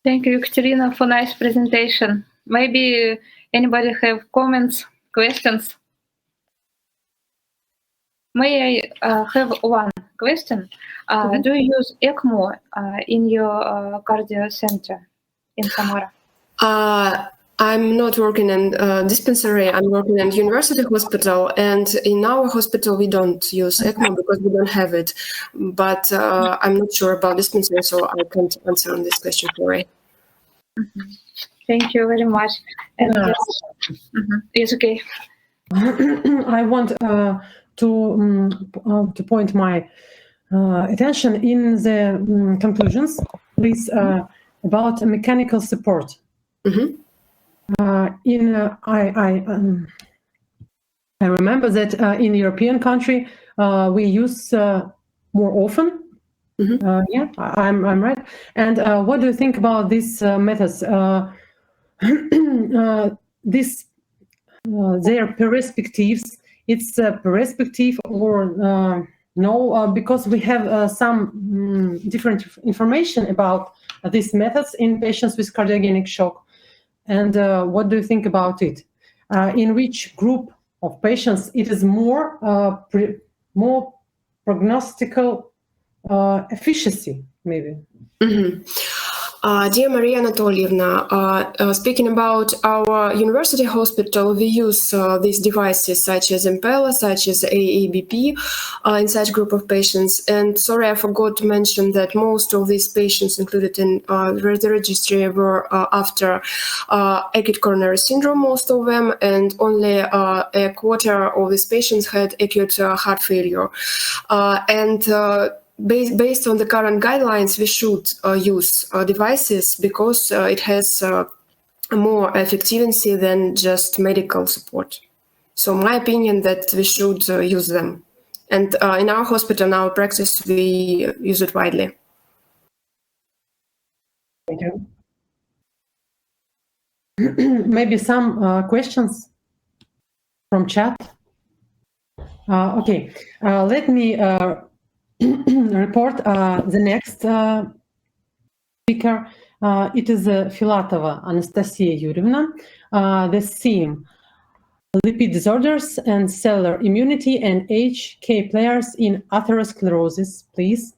Thank you, Ekaterina, for nice presentation. Maybe anybody have comments, questions? May I have one question? Do you use ECMO in your cardio center in Samara? I'm not working in dispensary, I'm working in university hospital, and in our hospital we don't use ECMO because we don't have it. But I'm not sure about dispensary, so I can't answer on this question for you. Thank you very much. And it's okay. I want to point my attention in the conclusions, please, about mechanical support. I remember that in European country we use more often. Yeah, I'm right. And what do you think about these methods? Their perspectives. It's perspective or no? Because we have some different information about these methods in patients with cardiogenic shock. And what do you think about it? In which group of patients it is more prognostical efficiency, maybe? Dear Maria Anatolievna, speaking about our university hospital, we use these devices such as Impella, such as AABP in such group of patients. And sorry, I forgot to mention that most of these patients included in the registry were after acute coronary syndrome, most of them, and only a quarter of these patients had acute heart failure. Based on the current guidelines, we should use devices because it has more effectiveness than just medical support. So my opinion that we should use them. And in our hospital, in our practice, we use it widely. Thank you. Maybe some questions from chat. Okay, let me report the next speaker. It is Filatova Anastasia Yurievna. The theme: lipid disorders and cellular immunity and HK players in atherosclerosis. Please.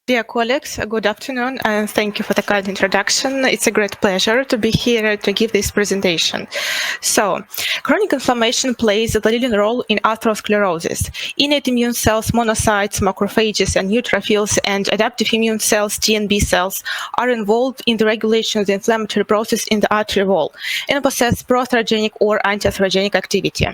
Dear colleagues, good afternoon, and thank you for the kind introduction. It's a great pleasure to be here to give this presentation. So, chronic inflammation plays a leading role in atherosclerosis. Innate immune cells, monocytes, macrophages, and neutrophils, and adaptive immune cells, T and B cells, are involved in the regulation of the inflammatory process in the artery wall and possess pro-atherogenic or anti-atherogenic activity.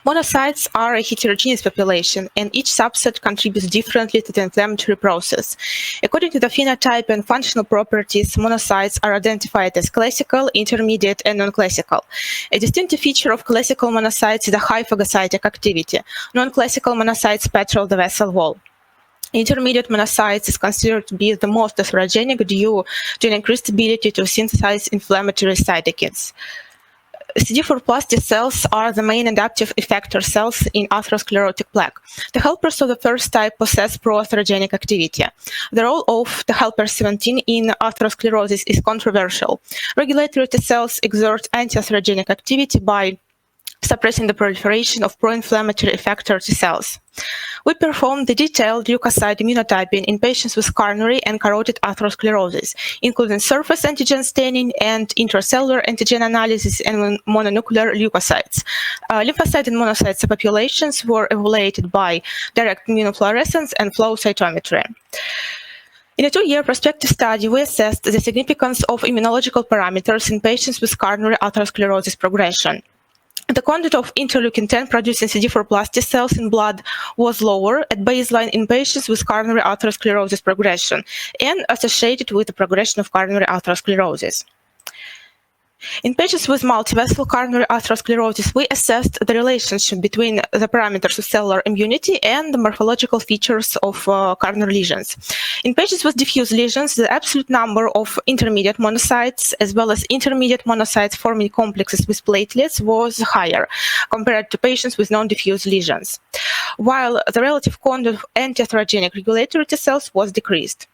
Monocytes are a heterogeneous population, and each subset contributes differently to the inflammatory process. According to the phenotype and functional properties, monocytes are identified as classical, intermediate, and non-classical. A distinctive feature of classical monocytes is the high phagocytic activity. Non-classical monocytes patrol the vessel wall. Intermediate monocytes is considered to be the most atherogenic due to an increased ability to synthesize inflammatory cytokines. CD4 plus T cells are the main adaptive effector cells in atherosclerotic plaque. The helpers of the first type possess pro-atherogenic activity. The role of the helper 17 in atherosclerosis is controversial. Regulatory T cells exert anti-atherogenic activity by suppressing the proliferation of pro-inflammatory effector T cells. We performed the detailed leukocyte immunotyping in patients with coronary and carotid atherosclerosis, including surface antigen staining and intracellular antigen analysis and mononuclear leukocytes. Lymphocyte and monocyte subpopulations were evaluated by direct immunofluorescence and flow cytometry. In a 2-year prospective study, we assessed the significance of immunological parameters in patients with coronary atherosclerosis progression. The content of interleukin-10 producing CD4 plus T cells in blood was lower at baseline in patients with coronary atherosclerosis progression and associated with the progression of coronary atherosclerosis. In patients with multivessel coronary atherosclerosis, we assessed the relationship between the parameters of cellular immunity and the morphological features of coronary lesions. In patients with diffuse lesions, the absolute number of intermediate monocytes as well as intermediate monocytes forming complexes with platelets was higher compared to patients with non-diffuse lesions, while the relative content of anti-atherogenic regulatory T cells was decreased.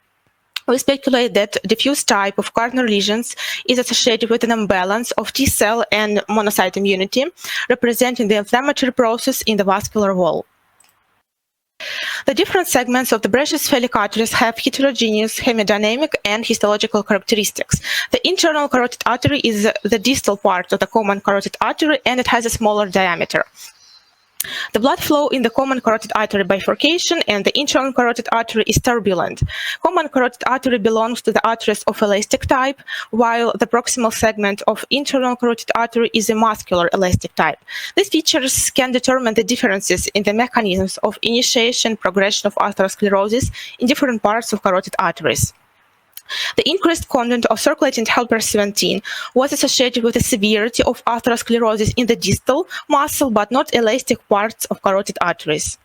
We speculate that diffuse type of coronary lesions is associated with an imbalance of T cell and monocyte immunity, representing the inflammatory process in the vascular wall. The different segments of the brachiocephalic arteries have heterogeneous hemodynamic and histological characteristics. The internal carotid artery is the distal part of the common carotid artery, and it has a smaller diameter. The blood flow in the common carotid artery bifurcation and the internal carotid artery is turbulent. Common carotid artery belongs to the arteries of elastic type, while the proximal segment of internal carotid artery is a muscular elastic type. These features can determine the differences in the mechanisms of initiation and progression of atherosclerosis in different parts of carotid arteries. The increased content of circulating helper 17 was associated with the severity of atherosclerosis in the distal muscle, but not elastic parts of carotid arteries.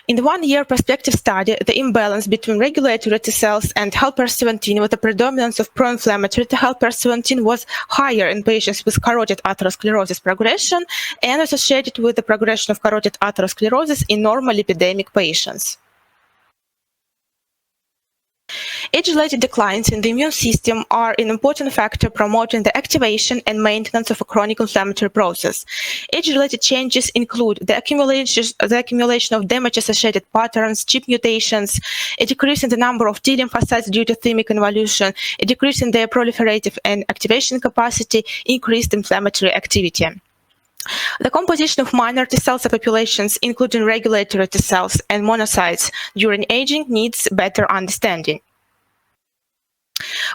In the 1-year prospective study, the imbalance between regulatory T cells and helper 17 with the predominance of pro-inflammatory T helper 17 was higher in patients with carotid atherosclerosis progression and associated with the progression of carotid atherosclerosis in normal lipidemic patients. Age-related declines in the immune system are an important factor promoting the activation and maintenance of a chronic inflammatory process. Age-related changes include the accumulation of damage-associated patterns, chip mutations, a decrease in the number of T lymphocytes due to thymic involution, a decrease in their proliferative and activation capacity, increased inflammatory activity. The composition of minor T cell subpopulations, including regulatory T cells and monocytes, during aging needs better understanding.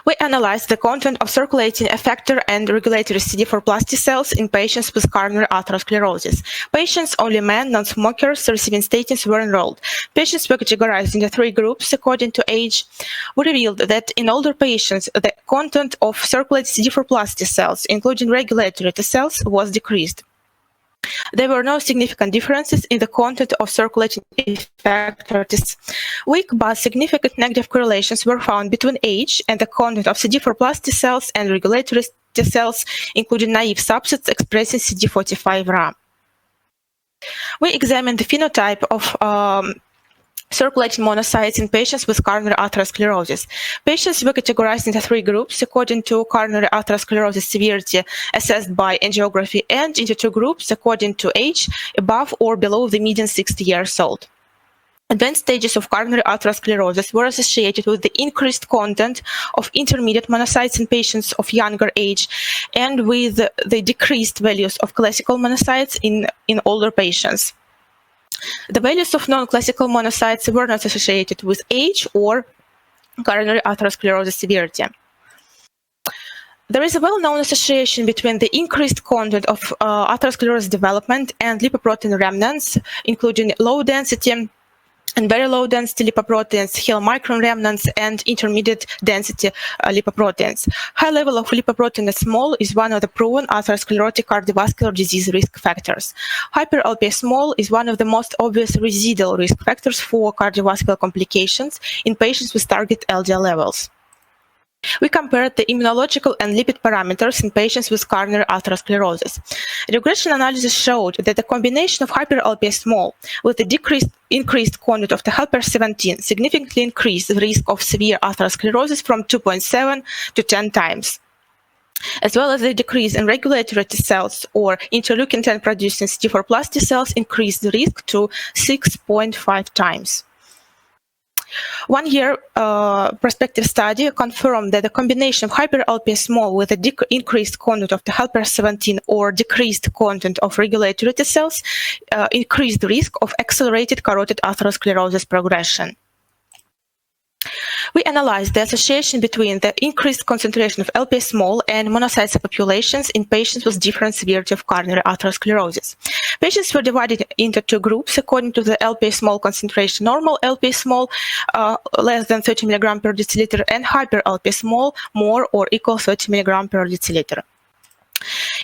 We analyzed the content of circulating effector and regulatory CD4+ T cells in patients with coronary atherosclerosis. Patients, only men, non-smokers receiving statins were enrolled. Patients were categorized into 3 groups according to age. We revealed that in older patients, the content of circulating CD4+ T cells, including regulatory T cells, was decreased. There were no significant differences in the content of circulating effector T cells. Weak but significant negative correlations were found between age and the content of CD4+ T cells and regulatory T cells, including naive subsets expressing CD45-Ra. We examined the phenotype of circulating monocytes in patients with coronary atherosclerosis. Patients were categorized into 3 groups according to coronary atherosclerosis severity assessed by angiography and into 2 groups according to age, above or below the median 60 years old. Advanced stages of coronary atherosclerosis were associated with the increased content of intermediate monocytes in patients of younger age and with the decreased values of classical monocytes in older patients. The values of non-classical monocytes were not associated with age or coronary atherosclerosis severity. There is a well-known association between the increased content of atherosclerosis development and lipoprotein remnants, including low-density and very low-density lipoproteins, Hill micron remnants, and intermediate density lipoproteins. High level of lipoprotein small is one of the proven atherosclerotic cardiovascular disease risk factors. Hyper-LPS small is one of the most obvious residual risk factors for cardiovascular complications in patients with target LDL levels. We compared the immunological and lipid parameters in patients with coronary atherosclerosis. Regression analysis showed that the combination of hyper-LPS small with the increased content of the helper 17 significantly increased the risk of severe atherosclerosis from 2.7 to 10 times, as well as the decrease in regulatory T cells or interleukin-10 producing CD4+ T cells increased the risk to 6.5 times. 1-year prospective study confirmed that the combination of hyper-LPS small with a increased content of the helper 17 or decreased content of regulatory T cells increased the risk of accelerated carotid atherosclerosis progression. We analyzed the association between the increased concentration of LPS small and monocyte subpopulations in patients with different severity of coronary atherosclerosis. Patients were divided into 2 groups according to the LPS small concentration: normal LPS small less than 30 mg per deciliter and hyper LPS small more or equal 30 mg per deciliter.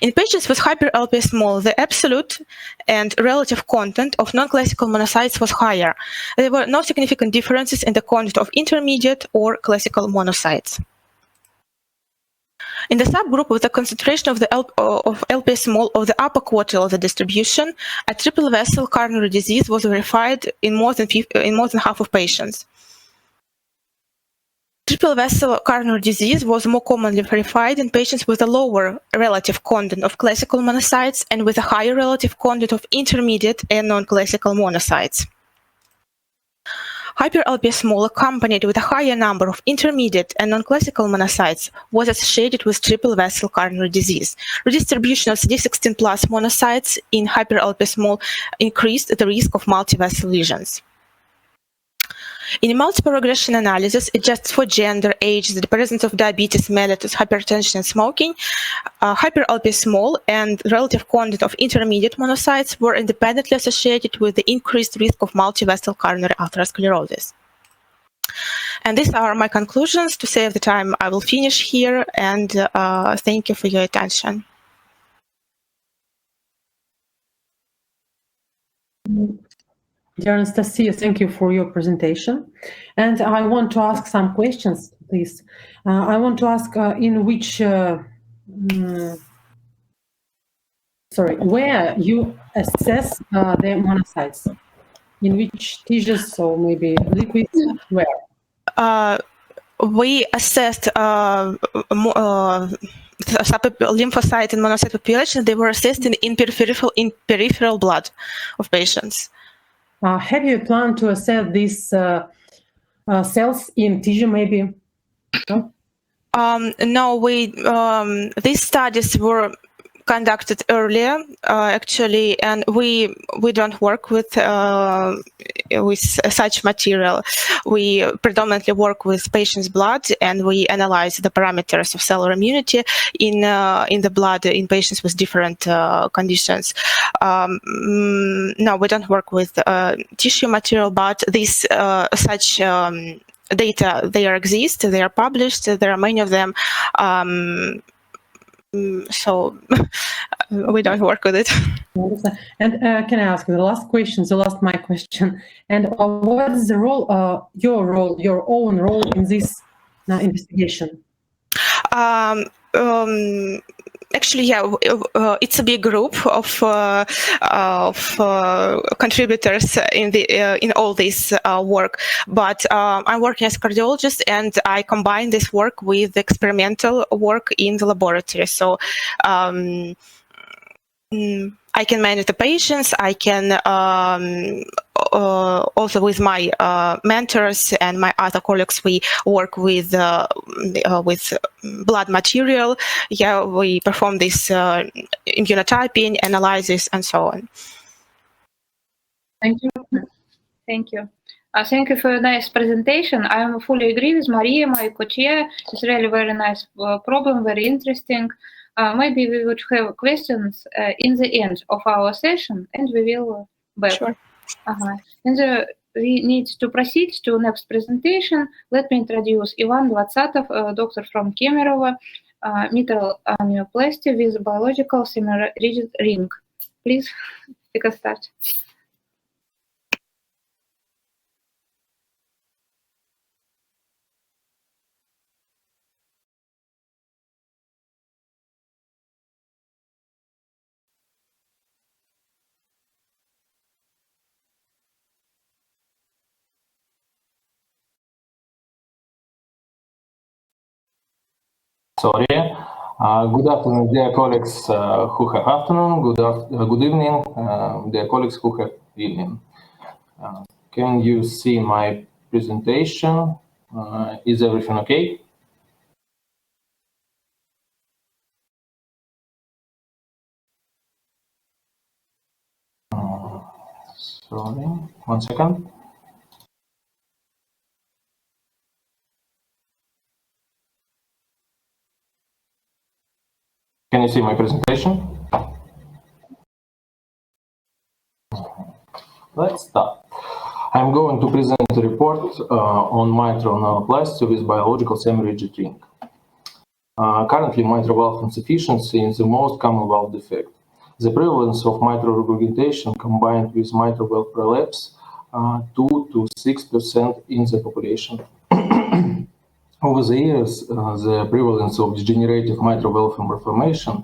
In patients with hyper-LPS small, the absolute and relative content of non-classical monocytes was higher. There were no significant differences in the content of intermediate or classical monocytes. In the subgroup with the concentration of LPS small of the upper quartile of the distribution, a triple vessel coronary disease was verified in more than half of patients. Triple vessel coronary disease was more commonly verified in patients with a lower relative content of classical monocytes and with a higher relative content of intermediate and non-classical monocytes. Hyper-LPS small accompanied with a higher number of intermediate and non-classical monocytes was associated with triple vessel coronary disease. Redistribution of CD16+ monocytes in hyper-LPS small increased the risk of multi-vessel lesions. In multiple regression analysis, adjusted for gender, age, the presence of diabetes mellitus, hypertension, and smoking, hyper-LPS small and relative content of intermediate monocytes were independently associated with the increased risk of multi-vessel coronary atherosclerosis. And these are my conclusions. To save the time, I will finish here, and thank you for your attention. Dear Anastasia, thank you for your presentation. And I want to ask some questions, please. I want to ask in which, where you assess the monocytes? In which tissues or maybe liquids? Where? we assessed lymphocyte and monocyte population. They were assessed in peripheral blood of patients. Have you planned to assess these cells in tissue, maybe? No? No, these studies were conducted earlier, actually, and we don't work with such material. We predominantly work with patients' blood, and we analyze the parameters of cellular immunity in the blood in patients with different conditions. No, we don't work with tissue material, but these such data, they exist, they are published, there are many of them. So we don't work with it. And can I ask the last question, my question? And what is the role, your own role in this investigation? Actually, yeah, it's a big group of contributors in all this work. But I'm working as a cardiologist, and I combine this work with experimental work in the laboratory. So I can manage the patients. I can also with my mentors and my other colleagues, we work with blood material. Yeah, we perform this immunotyping, analysis, and so on. Thank you. Thank you. Thank you for a nice presentation. I fully agree with Maria, my co-chair. It's really very nice problem, very interesting. Maybe we would have questions in the end of our session, and we will back. Sure. And we need to proceed to next presentation. Let me introduce Ivan Dvatsatov, doctor from Kemerovo, mitral angioplasty with biological semi-rigid ring. Please take a start. Sorry. Good afternoon, dear colleagues who have afternoon. Good evening, dear colleagues who have evening. Can you see my presentation? Is everything okay? Sorry, 1 second. Can you see my presentation? Let's start. I'm going to present a report on mitral angioplasty with biological semi-rigid ring. Currently, mitral valve insufficiency is the most common valve defect. The prevalence of mitral regurgitation combined with mitral valve prolapse 2 to 6% in the population. Over the years, the prevalence of degenerative mitral valve malformation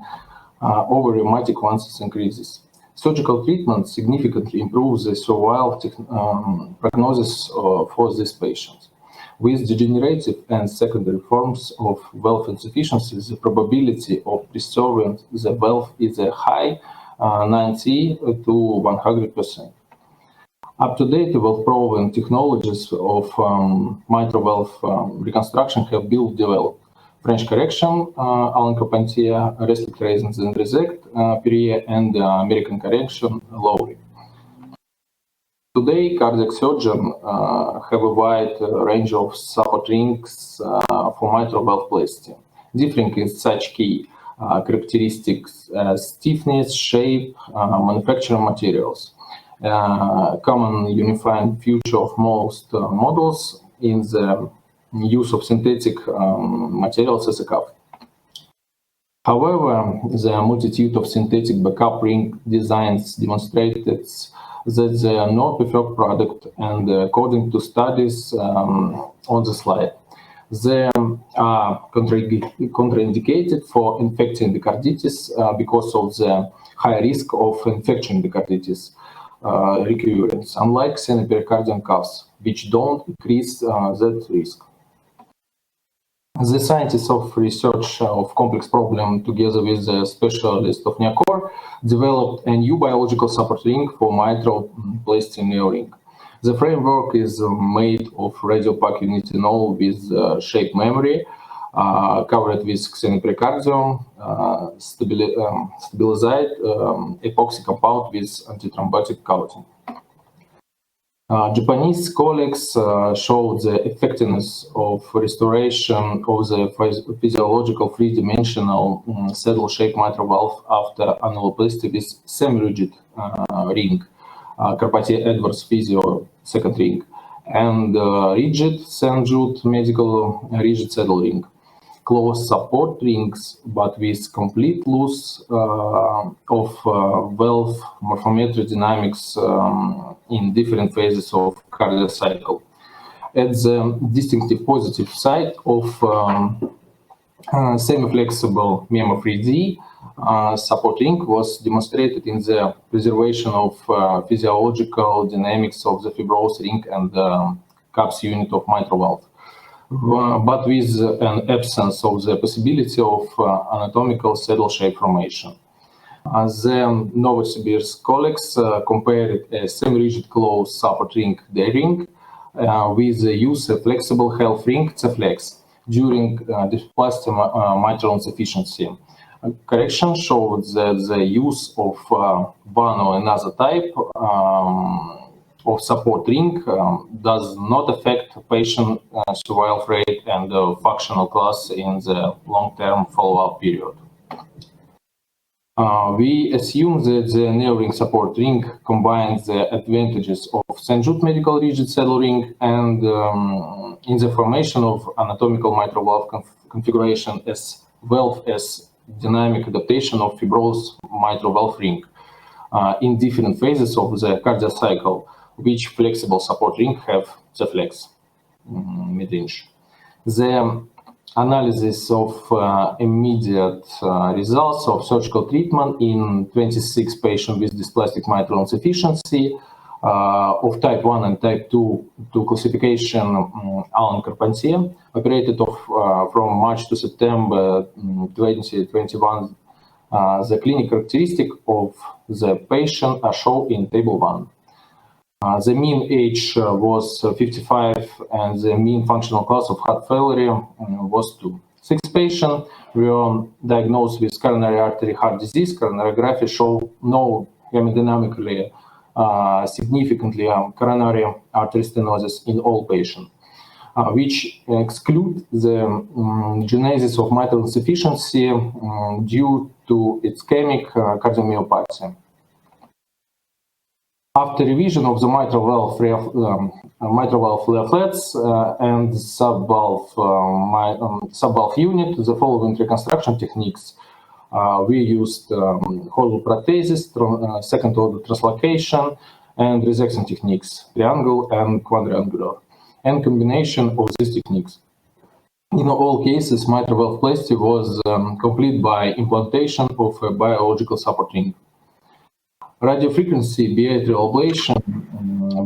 over rheumatic ones increases. Surgical treatment significantly improves the survival prognosis for these patients. With degenerative and secondary forms of valve insufficiency, the probability of preserving the valve is a high 90 to 100%. Up-to-date valve-proven technologies of mitral valve reconstruction have been developed. French correction, Allen-Carpentier, restrictions and resect, Perrier, and American correction, Lowry. Today, cardiac surgeons have a wide range of support rings for mitral valve plasty, differing in such key characteristics as stiffness, shape, manufacturing materials. Common unifying feature of most models in the use of synthetic materials as a cuff. However, the multitude of synthetic backup ring designs demonstrated that they are not preferred product, and according to studies on the slide, they are contraindicated for infecting the carditis because of the high risk of infection endocarditis recurrence, unlike semipericardial cuffs, which don't increase that risk. The scientists of research of complex problem, together with the specialist of NEACOR, developed a new biological support ring for mitral plasty ring. The framework is made of radiopaque unitinol with shape memory, covered with xenopericardium, stabilized epoxy compound with antithrombotic coating. Japanese colleagues showed the effectiveness of restoration of the physiological three-dimensional saddle-shaped mitral valve after annuloplasty with semi-rigid ring, Carpentier-Edwards Physio second ring, and rigid St. Jude Medical rigid saddle ring. Closed support rings, but with complete loss of valve morphometry dynamics in different phases of cardiac cycle. At the distinctive positive side of semi-flexible MEMO3D support ring was demonstrated in the preservation of physiological dynamics of the fibrous ring and CAPS unit of mitral valve, but with an absence of the possibility of anatomical saddle shape formation. The Novosibirsk colleagues compared a semi-rigid closed support ring, D-ring, with the use of flexible health ring, C-flex, during dysplastic mitral insufficiency. Correction showed that the use of one or another type of support ring does not affect patient survival rate and functional class in the long-term follow-up period. We assume that the neo-ring support ring combines the advantages of St. Jude Medical rigid saddle ring and in the formation of anatomical mitral valve configuration as well as dynamic adaptation of fibrous mitral valve ring in different phases of the cardiac cycle, which flexible support ring have the flex mid-range. The analysis of immediate results of surgical treatment in 26 patients with dysplastic mitral insufficiency of type 1 and type 2 to classification Alan Carpentier, operated from March to September 2021. The clinical characteristic of the patient are shown in table 1. The mean age was 55 and the mean functional class of heart failure was 2. 6 patients were diagnosed with coronary artery heart disease. Coronarography showed no hemodynamically significantly coronary artery stenosis in all patients, which exclude the genesis of mitral insufficiency due to ischemic cardiomyopathy. After revision of the mitral valve leaflets and subvalve unit, the following reconstruction techniques we used hollow prosthesis, second-order translocation, and resection techniques, triangle and quadrangular, and combination of these techniques. In all cases, mitral valvoplasty was complete by implantation of a biological support ring. Radiofrequency biatrial ablation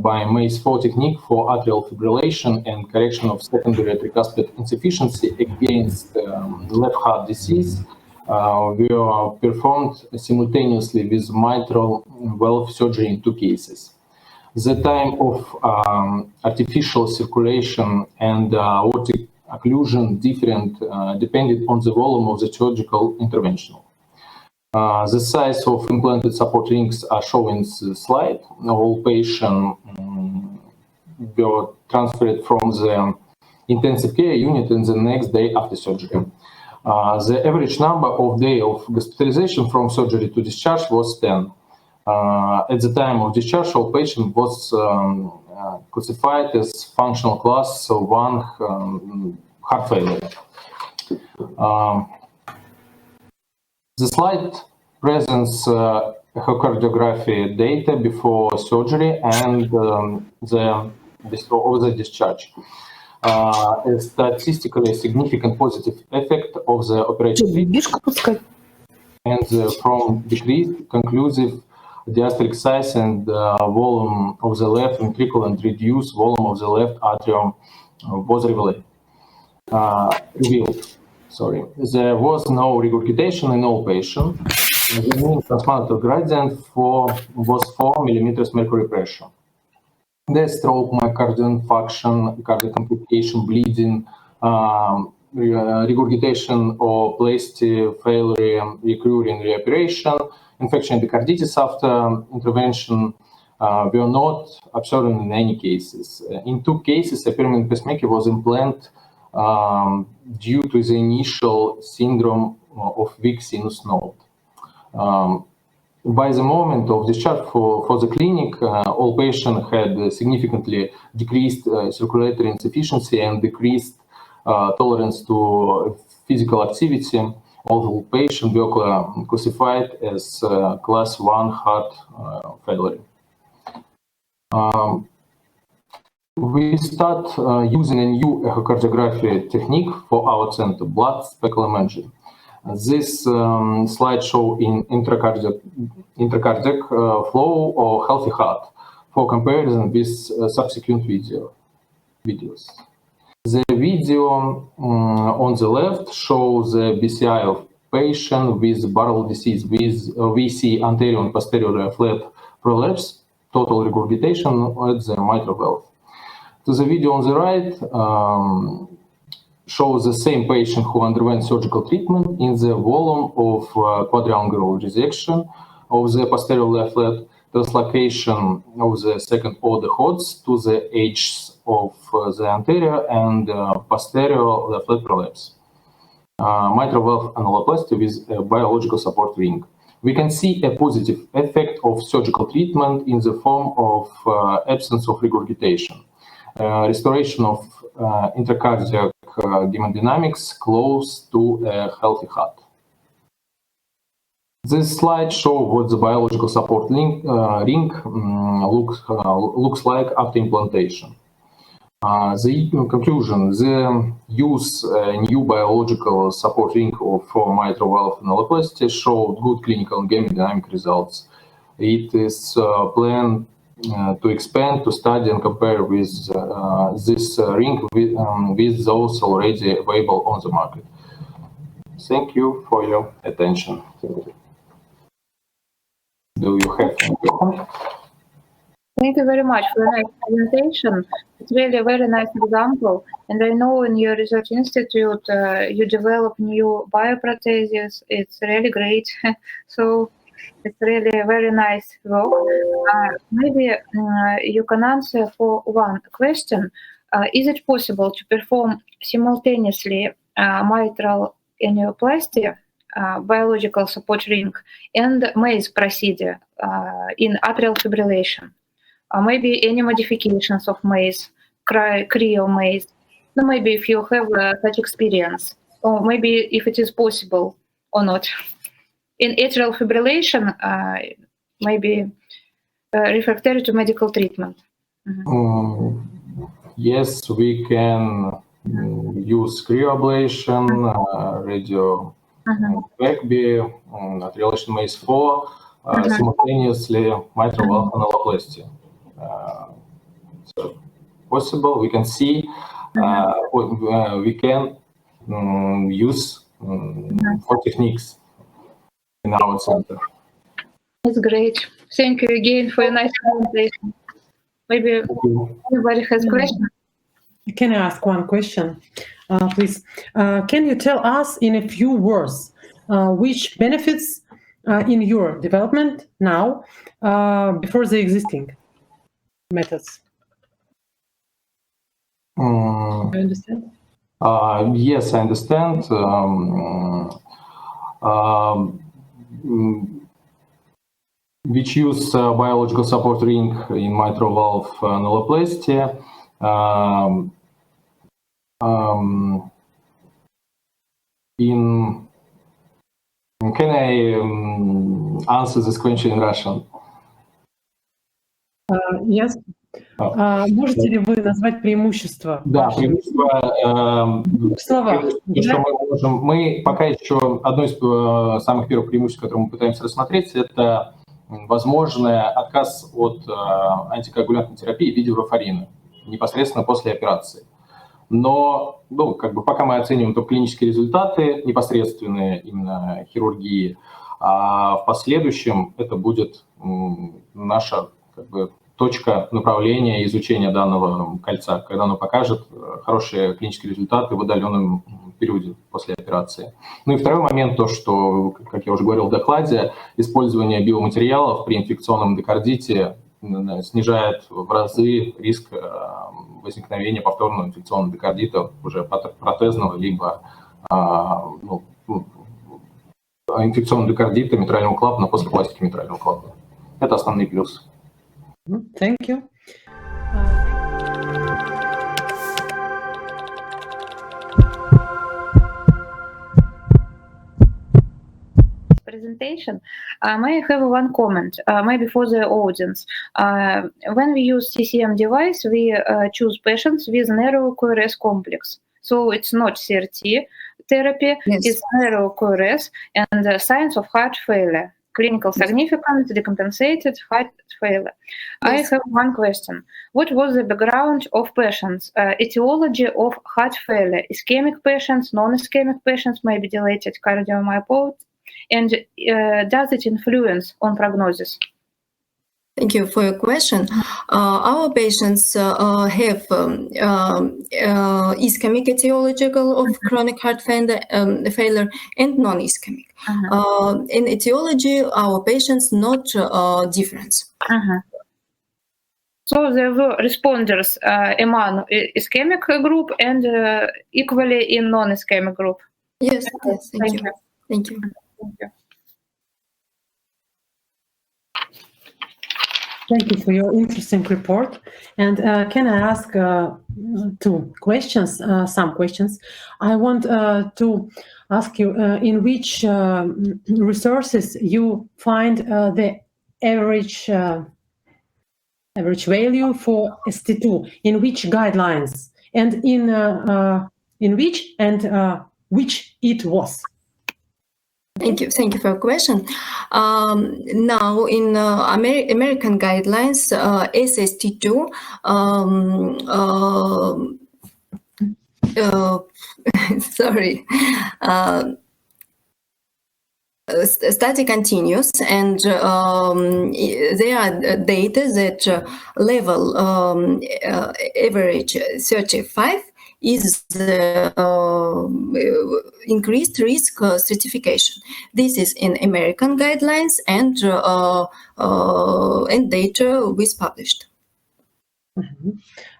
by MACE-4 technique for atrial fibrillation and correction of secondary tricuspid insufficiency against left heart disease were performed simultaneously with mitral valve surgery in 2 cases. The time of artificial circulation and aortic occlusion different depended on the volume of the surgical intervention. The size of implanted support rings are shown in the slide. All patients were transferred from the intensive care unit in the next day after surgery. The average number of days of hospitalization from surgery to discharge was 10. At the time of discharge, all patient was classified as functional class 1 heart failure. The slide presents echocardiography data before surgery and over the discharge. A statistically significant positive effect of the operating treatment and from decreased conclusive diastolic size and volume of the left ventricle and reduced volume of the left atrium was revealed. revealed. There was no regurgitation in all patients. The mean transmantle gradient was 4 millimeters mercury pressure. The stroke, myocardial infarction, cardiac complication, bleeding, regurgitation or plasty failure, recurring reoperation, infection endocarditis after intervention were not observed in any cases. In 2 cases, a permanent pacemaker was implanted due to the initial syndrome of weak sinus node. By the moment of discharge for the clinic, all patients had significantly decreased circulatory insufficiency and decreased tolerance to physical activity. All patients were classified as class 1 heart failure. We start using a new echocardiography technique for our center, blood speckle imaging. This slide shows in intracardiac flow or healthy heart for comparison with subsequent videos. The video on the left shows the BCI of patient with barrel disease with VC anterior and posterior flat prolapse, total regurgitation at the mitral valve. To the video on the right shows the same patient who underwent surgical treatment in the volume of quadrangular resection of the posterior left flat, translocation of the second order HODs to the edges of the anterior and posterior left flat prolapse. Mitral valve annuloplasty with a biological support ring. We can see a positive effect of surgical treatment in the form of absence of regurgitation, restoration of intracardiac hemodynamics close to a healthy heart. This slide shows what the biological support ring looks like after implantation. The conclusion, the use new biological support ring for mitral valve annuloplasty showed good clinical and hemodynamic results. It is planned to expand, to study and compare with this ring with those already available on the market. Thank you for your attention. Do you have any questions? Thank you very much for a nice presentation. It's really a very nice example. And I know in your research institute, you develop new bioprotheses. It's really great. So it's really a very nice work. Maybe you can answer for one question. Is it possible to perform simultaneously mitral annuloplasty, biological support ring, and MACE procedure in atrial fibrillation? Maybe any modifications of MACE, cryo MACE, no, maybe if you have such experience, or maybe if it is possible or not. In atrial fibrillation, maybe refractory to medical treatment. Yes, we can use cryoablation, radio Bagby, atrial MACE 4, simultaneously mitral valve annuloplasty. So possible, we can see, we can use 4 techniques in our center. That's great. Thank you again for your nice presentation. Maybe anybody has questions? Can I ask one question, please? Can you tell us in a few words which benefits in your development now before the existing methods? You understand? Yes, I understand. Which use biological support ring in mitral valve annuloplasty. Can I answer this question in Russian? Yes. Можете ли вы назвать преимущества? Да, преимущества. Мы пока еще одно из самых первых преимуществ, которые мы пытаемся рассмотреть, это возможный отказ от антикоагулянтной терапии в виде варфарина непосредственно после операции. Но пока мы оцениваем только клинические результаты, непосредственные именно хирургии, а в последующем это будет наша точка направления изучения данного кольца, когда оно покажет хорошие клинические результаты в отдаленном периоде после операции. Ну и второй момент, то, что, как я уже говорил в докладе, использование биоматериалов при инфекционном эндокардите снижает в разы риск возникновения повторного инфекционного эндокардита, уже протезного, либо инфекционного эндокардита митрального клапана после пластики митрального клапана. Это основные плюсы. Thank you. Presentation. May I have one comment, maybe for the audience? When we use CCM device, we choose patients with narrow QRS complex. So it's not CRT therapy, Yes. it's narrow QRS and signs of heart failure. Clinical significance, decompensated heart failure. I have one question. What was the background of patients? Etiology of heart failure? Ischemic patients, non-ischemic patients, maybe dilated cardiomyopathy? And does it influence on prognosis? Thank you for your question. Our patients have ischemic etiological of chronic heart failure and non-ischemic. In etiology, our patients not different. So there were responders among ischemic group and equally in non-ischemic group. Yes, yes. Thank you. Thank you. Thank you. Thank you for your interesting report. And can I ask some questions? I want to ask you in which resources you find the average value for ST2, in which guidelines, and in which it was. Thank you for your question. Now, in American guidelines, SST2, study continues, and there are data that level average 35 is increased risk stratification. This is in American guidelines and data was published.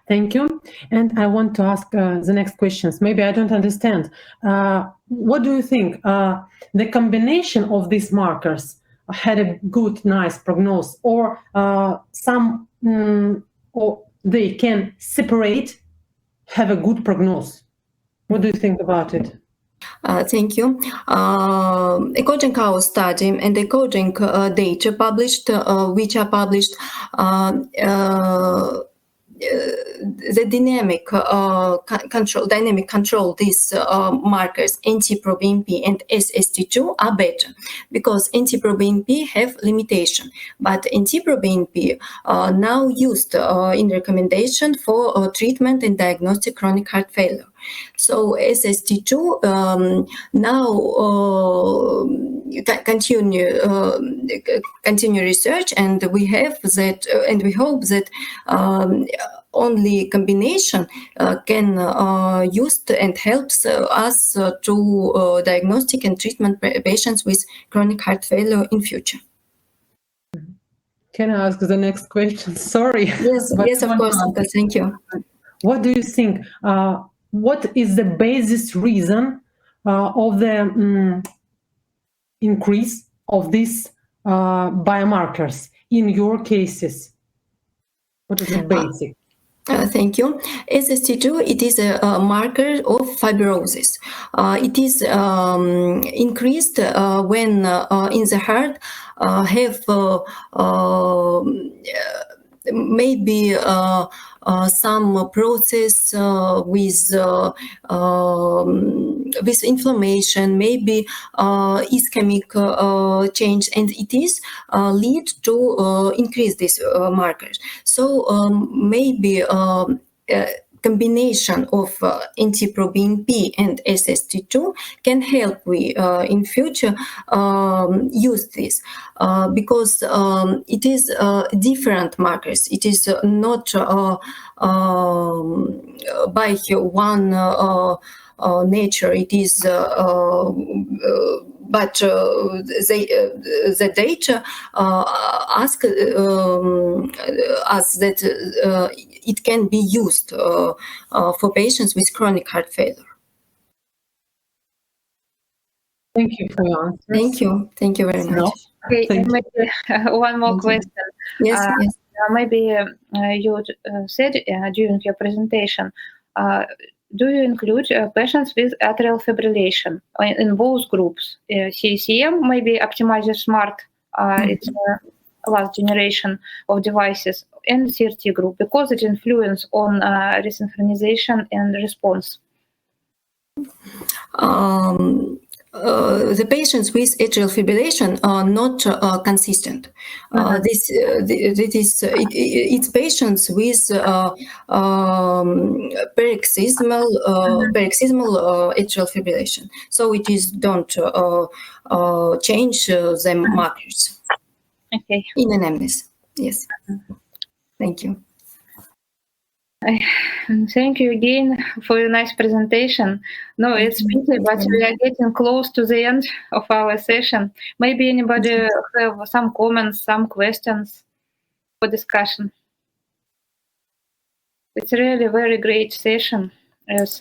Thank you. And I want to ask the next questions. Maybe I don't understand. What do you think? The combination of these markers had a good, nice prognosis, or or they can separate, have a good prognosis? What do you think about it? Thank you. According to our study and according data published, which are published, the dynamic control these markers NT-proBNP and SST2 are better, because NT-proBNP have limitation, but NT-proBNP now used in recommendation for treatment and diagnostic chronic heart failure. So SST2 now continue research, and we have that, and we hope that only combination can used and helps us to diagnostic and treatment patients with chronic heart failure in future. Can I ask the next question? Sorry. Yes, yes, of course. Thank you. What do you think? What is the basis reason of the increase of these biomarkers in your cases? What is the basic? Thank you. SST2, it is a marker of fibrosis. It is increased when in the heart have maybe some process with inflammation, maybe ischemic change, and it is lead to increase these markers. So maybe combination of NT-proBNP and SST2 can we in future use this because it is different markers. It is not by one nature. It is but the data ask us that it can be used for patients with chronic heart failure. Thank you for your answer. Thank you. Thank you very much. Okay, Thank you. maybe one more question. Yes, yes. Maybe you said during your presentation, do you include patients with atrial fibrillation in both groups? CCM, maybe Optimizer Smart, it's last generation of devices, and CRT group, because it influence on resynchronization and response. The patients with atrial fibrillation are not consistent. It's patients with paroxysmal atrial fibrillation. So it is don't change the markers. Okay. In anamnesis. Yes. Thank you. Thank you again for your nice presentation. No, it's pity, but we are getting close to the end of our session. Maybe anybody have some comments, some questions for discussion. It's really a very great session. As,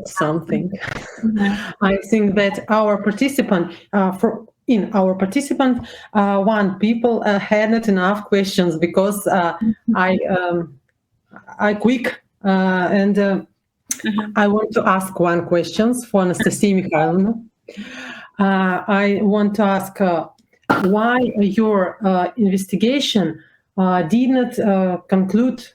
Something. I think that our participant, one people had not enough questions because I quick and I want to ask one question for Anastasia Mikhailovna. I want to ask why your investigation did not conclude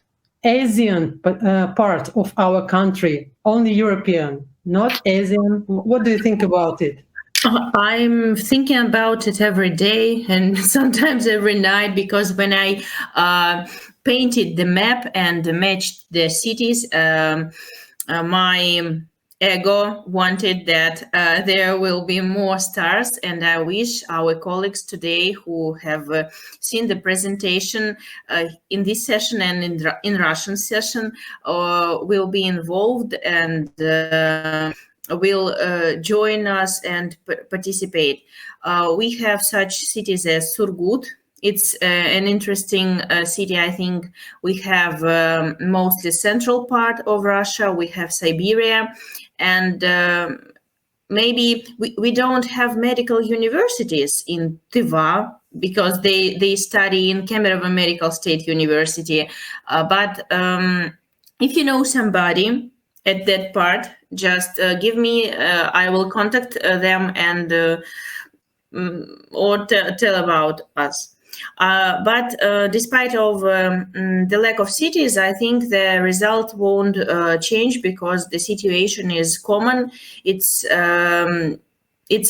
Asian part of our country, only European, not Asian. What do you think about it? I'm thinking about it every day and sometimes every night, because when I painted the map and matched the cities, my ego wanted that there will be more stars, and I wish our colleagues today who have seen the presentation in this session and in Russian session will be involved and will join us and participate. We have such cities as Surgut. It's an interesting city. I think we have mostly central part of Russia. We have Siberia, and maybe we don't have medical universities in Tver because they study in Kemerovo Medical State University. But if you know somebody at that part, just give me, I will contact them and or tell about us. But despite of the lack of cities, I think the result won't change because the situation is common. It's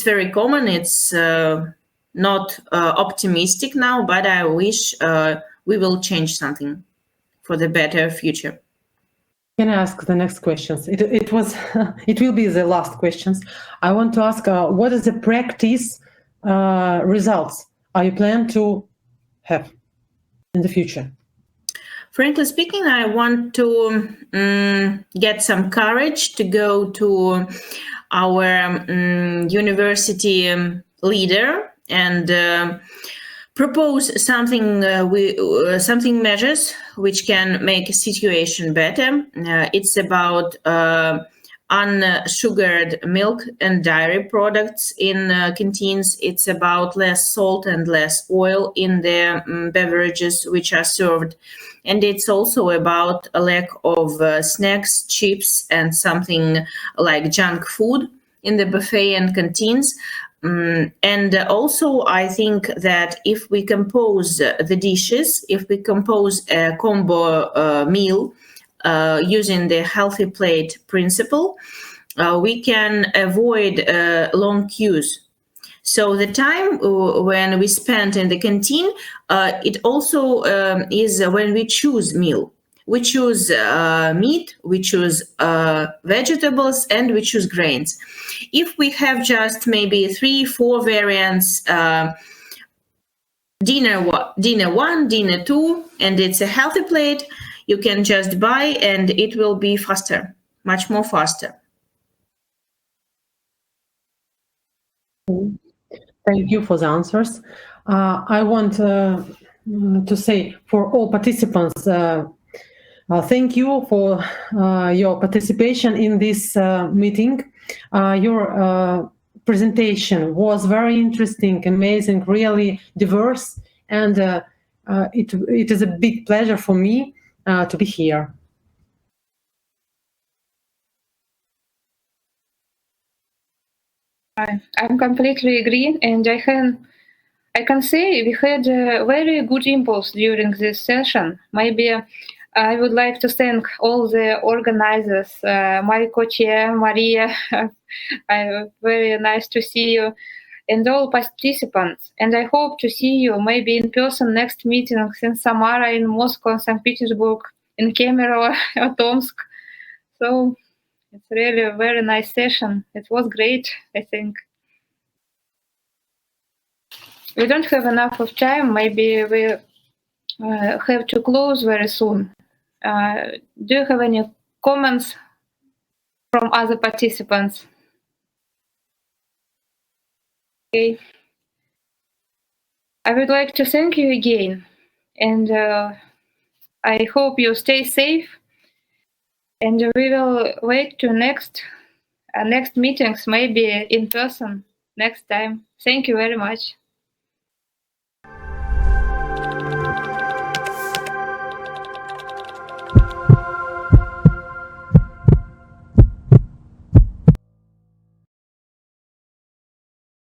very common. It's not optimistic now, but I wish we will change something for the better future. Can I ask the next questions? It will be the last questions. I want to ask, what is the practice results are you plan to have in the future? Frankly speaking, I want to get some courage to go to our university leader and propose something something measures which can make a situation better. It's about unsugared milk and dairy products in canteens. It's about less salt and less oil in the beverages which are served. And it's also about a lack of snacks, chips, and something like junk food in the buffet and canteens. And also, I think that if we compose the dishes, if we compose a combo meal using the healthy plate principle, we can avoid long queues. So the time when we spend in the canteen, it also is when we choose meal. we choose meat, we choose vegetables, and we choose grains. If we have just maybe 3-4 variants, dinner 1, dinner 2, and it's a healthy plate, you can just buy and it will be faster, much more faster. Thank you for the answers. I want to say for all participants, thank you for your participation in this meeting. Your presentation was very interesting, amazing, really diverse, and it is a big pleasure for me to be here. I completely agree, and I can say we had a very good impulse during this session. Maybe I would like to thank all the organizers, my co-chair, Maria, very nice to see you, and all participants. And I hope to see you maybe in person next meetings in Samara, in Moscow, St. Petersburg, in Kemerovo, or Tomsk. So it's really a very nice session. It was great, I think. We don't have enough of time. Maybe we have to close very soon. Do you have any comments from other participants? Okay. I would like to thank you again, and I hope you stay safe. And we will wait to next meetings, maybe in person next time. Thank you very much.